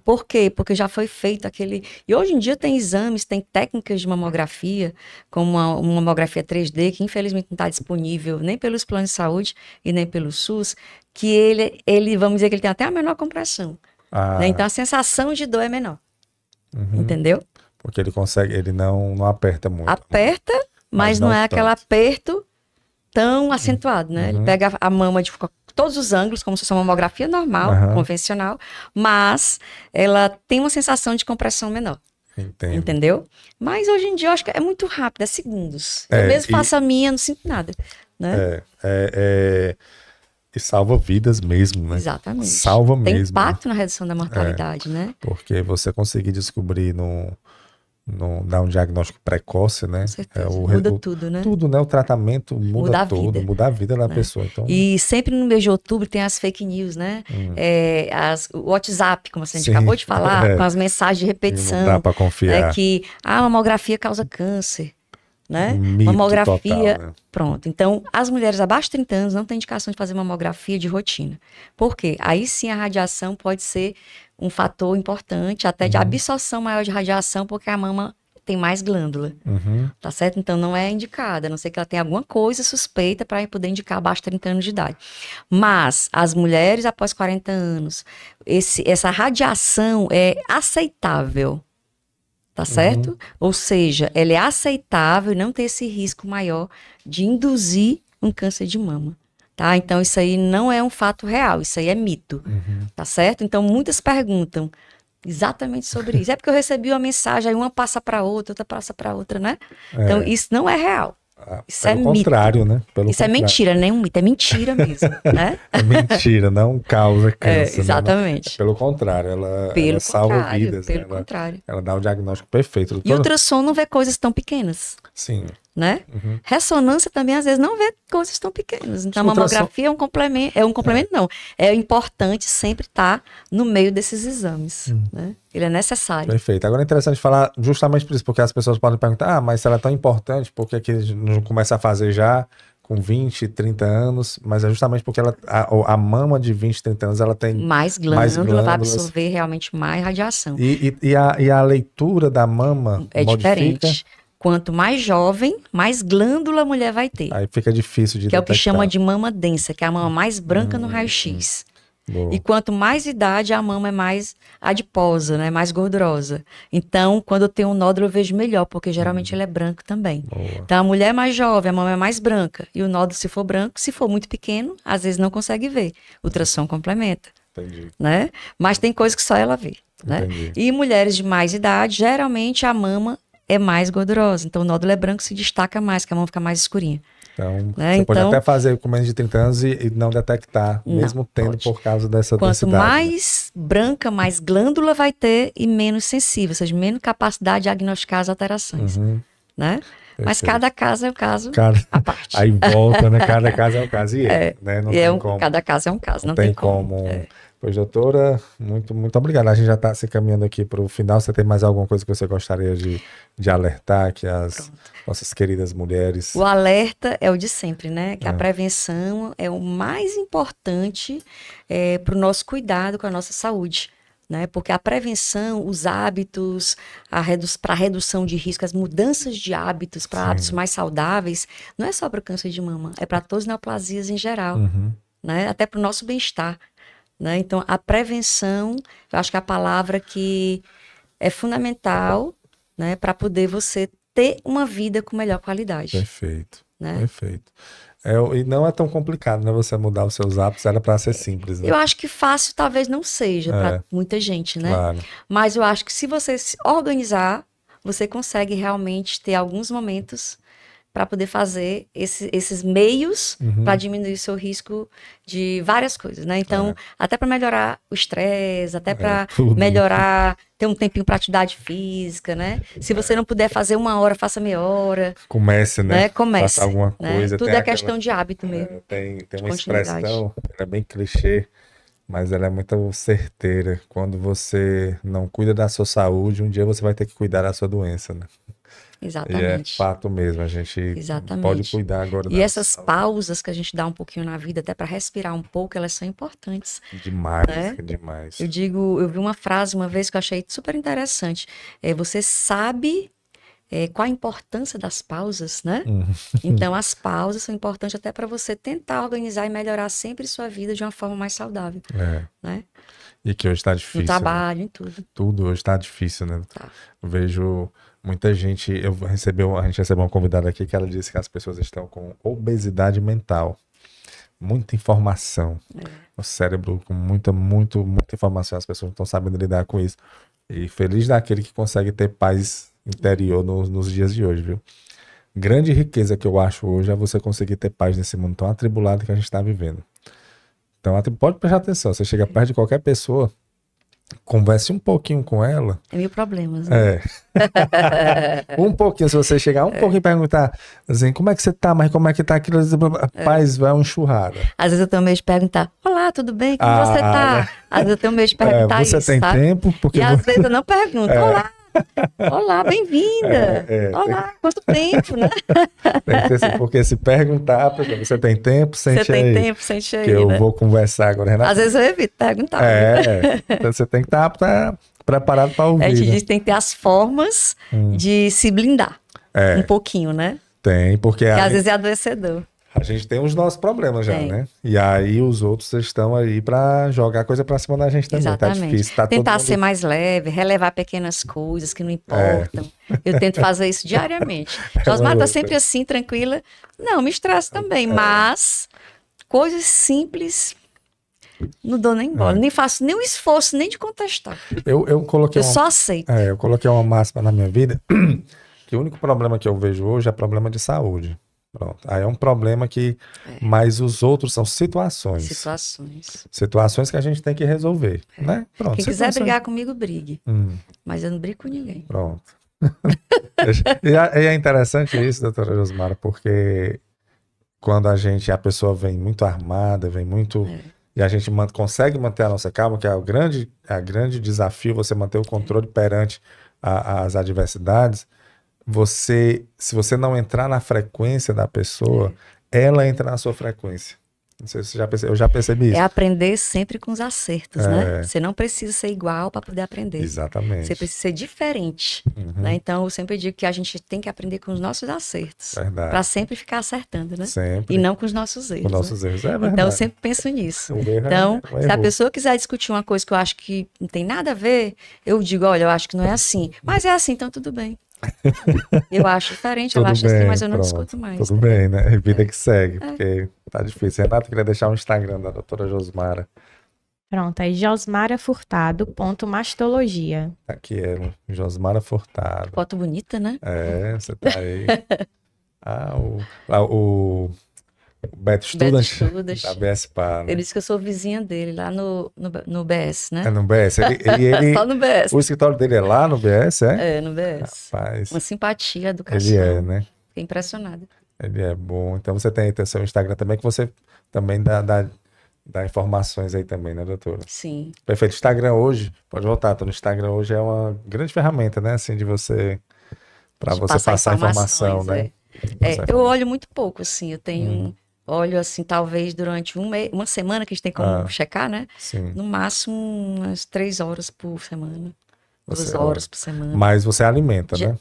S3: Por quê? Porque já foi feito aquele... E hoje em dia tem exames, tem técnicas de mamografia, como uma mamografia 3D, que infelizmente não está disponível nem pelos planos de saúde e nem pelo SUS, que ele vamos dizer que ele tem até a menor compressão. Né? Então a sensação de dor é menor. Entendeu?
S1: Porque ele consegue, ele não aperta muito.
S3: Aperta, mas não é aquele aperto tão acentuado, né? Ele pega a mama de todos os ângulos, como se fosse uma mamografia normal, convencional, mas ela tem uma sensação de compressão menor.
S1: Entendo.
S3: Entendeu? Mas hoje em dia eu acho que é muito rápido, é segundos. Eu mesmo faço a minha, não sinto nada. Né?
S1: E salva vidas mesmo, né?
S3: Exatamente.
S1: Salva
S3: tem
S1: mesmo.
S3: Tem impacto na redução da mortalidade, né?
S1: Porque você conseguir descobrir dar um diagnóstico precoce, né?
S3: Com certeza. Muda tudo, né?
S1: Tudo, né? O tratamento muda tudo, muda a vida da pessoa. Então...
S3: E sempre no mês de outubro tem as fake news, né? O WhatsApp, como a gente acabou de falar, com as mensagens de repetição.
S1: Não dá pra confiar.
S3: Que a mamografia causa câncer. Né?
S1: Mito
S3: mamografia,
S1: total, né?
S3: Pronto. Então, as mulheres abaixo de 30 anos não têm indicação de fazer mamografia de rotina. Por quê? Aí sim a radiação pode ser um fator importante, até de absorção maior de radiação, porque a mama tem mais glândula. Tá certo? Então, não é indicada, a não ser que ela tenha alguma coisa suspeita para poder indicar abaixo de 30 anos de idade. Mas, as mulheres após 40 anos, essa radiação é aceitável. Tá certo? Ou seja, ela é aceitável e não tem esse risco maior de induzir um câncer de mama. Tá? Então, isso aí não é um fato real, isso aí é mito. Tá certo? Então, muitas perguntam exatamente sobre isso. É porque eu recebi uma mensagem, aí uma passa para outra para outra, né? Então, isso não é real. Isso é mito.
S1: Pelo contrário, né?
S3: Isso é mentira, nem um mito, é mentira mesmo, né?
S1: É mentira, não causa câncer.
S3: Exatamente.
S1: Né? Pelo contrário, ela salva vidas.
S3: Pelo contrário.
S1: Ela dá o diagnóstico perfeito.
S3: E o ultrassom não vê coisas tão pequenas.
S1: Sim.
S3: Né? Ressonância também, às vezes, não vê coisas tão pequenas. Então, a mamografia é um complemento, não. É importante sempre estar no meio desses exames. Né? Ele é necessário.
S1: Perfeito. Agora é interessante falar justamente por isso, porque as pessoas podem perguntar, mas se ela é tão importante, por que não começa a fazer já com 20, 30 anos? Mas é justamente porque a mama de 20, 30 anos, ela tem
S3: mais glândula, vai absorver realmente mais radiação.
S1: E a leitura da mama
S3: é
S1: modifica...
S3: diferente. Quanto mais jovem, mais glândula a mulher vai ter.
S1: Aí fica difícil de detectar.
S3: Que é o que chama de mama densa, que é a mama mais branca no raio-x. E quanto mais idade, a mama é mais adiposa, né? Mais gordurosa. Então, quando eu tenho um nódulo, eu vejo melhor, porque geralmente ele é branco também. Então, a mulher mais jovem, a mama é mais branca. E o nódulo, se for branco, se for muito pequeno, às vezes não consegue ver. O ultrassom complementa.
S1: Entendi.
S3: Né? Mas tem coisas que só ela vê. Né? E mulheres de mais idade, geralmente a mama é mais gordurosa. Então, o nódulo é branco, se destaca mais, que a mão fica mais escurinha.
S1: Então, você pode até fazer com menos de 30 anos e não detectar, mesmo tendo por causa dessa densidade.
S3: Quanto mais branca, mais glândula vai ter e menos sensível, ou seja, menos capacidade de diagnosticar as alterações. Né? Mas cada caso é um caso à parte.
S1: Aí volta, né? Cada caso é um caso. Né? Não tem como.
S3: Cada caso é um caso, não tem como.
S1: Pois, doutora, muito obrigado. A gente já está se caminhando aqui para o final. Você tem mais alguma coisa que você gostaria de alertar que as nossas queridas mulheres...
S3: O alerta é o de sempre, né? Que a prevenção é o mais importante para o nosso cuidado com a nossa saúde. Né? Porque a prevenção, os hábitos, para a redução de risco, as mudanças de hábitos para hábitos mais saudáveis, não é só para o câncer de mama, é para todas as neoplasias em geral. Né? Até para o nosso bem-estar. Né? Então, a prevenção, eu acho que é a palavra que é fundamental, né, para poder você ter uma vida com melhor qualidade.
S1: Perfeito,
S3: né?
S1: Perfeito. E não é tão complicado, né, você mudar os seus hábitos, era para ser simples. Né?
S3: Eu acho que fácil talvez não seja para muita gente, né?
S1: Claro.
S3: Mas eu acho que se você se organizar, você consegue realmente ter alguns momentos para poder fazer esses meios para diminuir o seu risco de várias coisas, né? Então, até para melhorar o estresse, até para melhorar, ter um tempinho para atividade física, né? Se você não puder fazer 1 hora, faça meia hora.
S1: Comece, né?
S3: Comece.
S1: Faça alguma coisa.
S3: Né? Tudo é questão de hábito mesmo.
S1: Tem uma expressão, é bem clichê, mas ela é muito certeira. Quando você não cuida da sua saúde, um dia você vai ter que cuidar da sua doença, né?
S3: Exatamente.
S1: E é fato mesmo, a gente pode cuidar agora.
S3: E essas pausas que a gente dá um pouquinho na vida, até para respirar um pouco, elas são importantes.
S1: Demais,
S3: né?
S1: Demais.
S3: Eu vi uma frase uma vez que eu achei super interessante. Você sabe qual a importância das pausas, né? Então, as pausas são importantes até para você tentar organizar e melhorar sempre sua vida de uma forma mais saudável. Né?
S1: E que hoje está difícil.
S3: No trabalho, em tudo.
S1: Tudo hoje está difícil, né?
S3: Tá.
S1: Eu vejo muita gente... A gente recebeu uma convidada aqui que ela disse que as pessoas estão com obesidade mental. muita informação. O cérebro com muita informação, as pessoas não estão sabendo lidar com isso. E feliz daquele que consegue ter paz interior nos dias de hoje, viu? Grande riqueza que eu acho hoje é você conseguir ter paz nesse mundo tão atribulado que a gente está vivendo. Então, pode prestar atenção, você chega perto de qualquer pessoa, converse um pouquinho com ela.
S3: É mil problemas, né?
S1: Um pouquinho, se você chegar um pouquinho e perguntar assim, como é que você tá, mas como é que tá aquilo, paz, vai uma enxurrada.
S3: Às vezes eu tenho medo de perguntar, olá, tudo bem? Como você tá? Às vezes eu tenho medo de perguntar
S1: você
S3: isso,
S1: tem
S3: sabe?
S1: tempo? Porque
S3: e às vezes eu não pergunto, olá, bem-vinda. Olá, quanto tempo, né?
S1: Tem que ser assim, porque se perguntar, você tem tempo, sente aí.
S3: Você tem tempo, sente aí,
S1: que eu vou conversar agora, Renata.
S3: Às vezes eu evito perguntar.
S1: Então você tem que estar preparado para ouvir.
S3: A gente diz que tem que ter as formas de se blindar um pouquinho, né?
S1: Tem, porque
S3: às vezes é adoecedor.
S1: A gente tem os nossos problemas já, né? E aí os outros estão aí para jogar coisa para cima da gente também.
S3: Exatamente.
S1: Tá difícil. Tá
S3: tentar ser mais leve, relevar pequenas coisas que não importam. Eu tento fazer isso diariamente. Josmara tá sempre assim, tranquila. Não, me estressa também, mas coisas simples não dou nem bola. Nem faço nem um esforço nem de contestar.
S1: Eu coloquei
S3: só aceito.
S1: Eu coloquei uma máxima na minha vida que o único problema que eu vejo hoje é problema de saúde. Pronto. Aí é um problema que... Mas os outros são situações. Situações que a gente tem que resolver, né? Pronto.
S3: Quem quiser brigar comigo, brigue. Mas eu não brigo com ninguém.
S1: Pronto. E é interessante isso, doutora Josmara, porque quando a pessoa vem muito armada, vem muito... E a gente consegue manter a nossa calma, que é o grande desafio, você manter o controle perante as adversidades. Se você não entrar na frequência da pessoa, ela entra na sua frequência. Não sei se você eu já percebi isso.
S3: É aprender sempre com os acertos, né? Você não precisa ser igual para poder aprender.
S1: Exatamente.
S3: Você precisa ser diferente. Né? Então, eu sempre digo que a gente tem que aprender com os nossos acertos. Para sempre ficar acertando, né?
S1: Sempre.
S3: E não com os nossos erros.
S1: Com nossos erros, é verdade.
S3: Então, eu sempre penso nisso. Então, se a pessoa quiser discutir uma coisa que eu acho que não tem nada a ver, eu digo, olha, eu acho que não é assim. Mas é assim, então tudo bem. Eu acho diferente, eu acho assim, mas eu não discuto mais.
S1: Tudo bem, né? É vida que segue, porque tá difícil. Renata, queria deixar um Instagram da doutora Josmara.
S2: Pronto, é josmarafurtado.mastologia.
S1: Aqui ela, Josmara Furtado.
S3: Foto bonita, né?
S1: Você tá aí. O Beto Student da BSPA.
S3: Né? Ele disse que eu sou vizinha dele, lá no BS, né?
S1: É no BS. Ele
S3: só no BS.
S1: O escritório dele é lá no BS, é?
S3: É, no BS.
S1: Rapaz.
S3: Uma simpatia, educação.
S1: Ele é, né?
S3: Fiquei impressionada.
S1: Ele é bom. Então você tem seu Instagram também, que você também dá informações aí também, né, doutora?
S3: Sim.
S1: Perfeito. Instagram hoje, pode voltar, no Instagram hoje é uma grande ferramenta, né, assim, de você, para você passar informação, né?
S3: Eu olho muito pouco, assim, eu tenho... Olho, assim, talvez durante uma semana, que a gente tem como checar, né?
S1: Sim.
S3: No máximo, umas 3 horas por semana. 2 horas por semana.
S1: Mas você alimenta, né?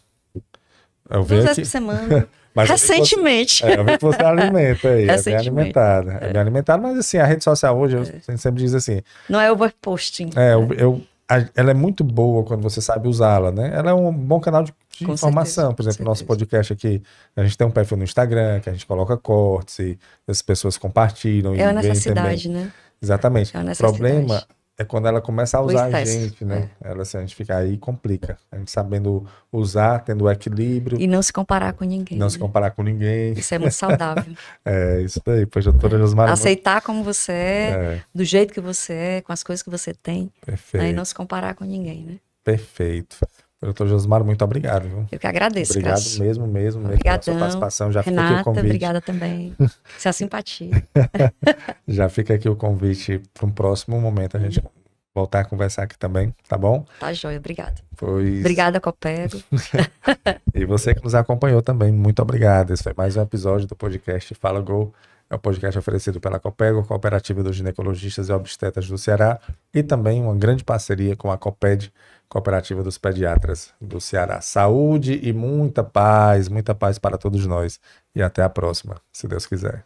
S3: 2 vezes por semana. Recentemente.
S1: Eu vi que você alimenta aí. É bem alimentada. É bem alimentada, mas assim, a rede social hoje, a gente sempre diz assim...
S3: Não é overposting.
S1: Ela é muito boa quando você sabe usá-la, né? Ela é um bom canal de informação. Por exemplo, nosso podcast aqui, a gente tem um perfil no Instagram, que a gente coloca cortes e as pessoas compartilham.
S3: É a necessidade, né?
S1: Exatamente. O problema é quando ela começa a usar a gente, né? A gente fica aí e complica. A gente sabendo usar, tendo o equilíbrio.
S3: E não se comparar com ninguém.
S1: Não se comparar com ninguém.
S3: Isso é muito saudável.
S1: Isso daí. Pois, doutora Josmara...
S3: Aceitar como você é, do jeito que você é, com as coisas que você tem.
S1: Perfeito.
S3: E não se comparar com ninguém, né?
S1: Perfeito. Doutor Josmara, muito obrigado, viu?
S3: Eu que agradeço,
S1: Obrigado
S3: Graças.
S1: mesmo
S3: pela
S1: sua participação. Já
S3: Renata,
S1: fica aqui o convite.
S3: Obrigada também. Isso é a simpatia.
S1: Já fica aqui o convite para um próximo momento a gente voltar a conversar aqui também, tá bom?
S3: Tá joia, obrigada.
S1: Pois...
S3: Obrigada, Copego.
S1: E você que nos acompanhou também, muito obrigado. Esse foi mais um episódio do podcast Fala Go. É um podcast oferecido pela Copego, Cooperativa dos Ginecologistas e Obstetras do Ceará, e também uma grande parceria com a Coped, Cooperativa dos Pediatras do Ceará. Saúde e muita paz para todos nós. E até a próxima, se Deus quiser.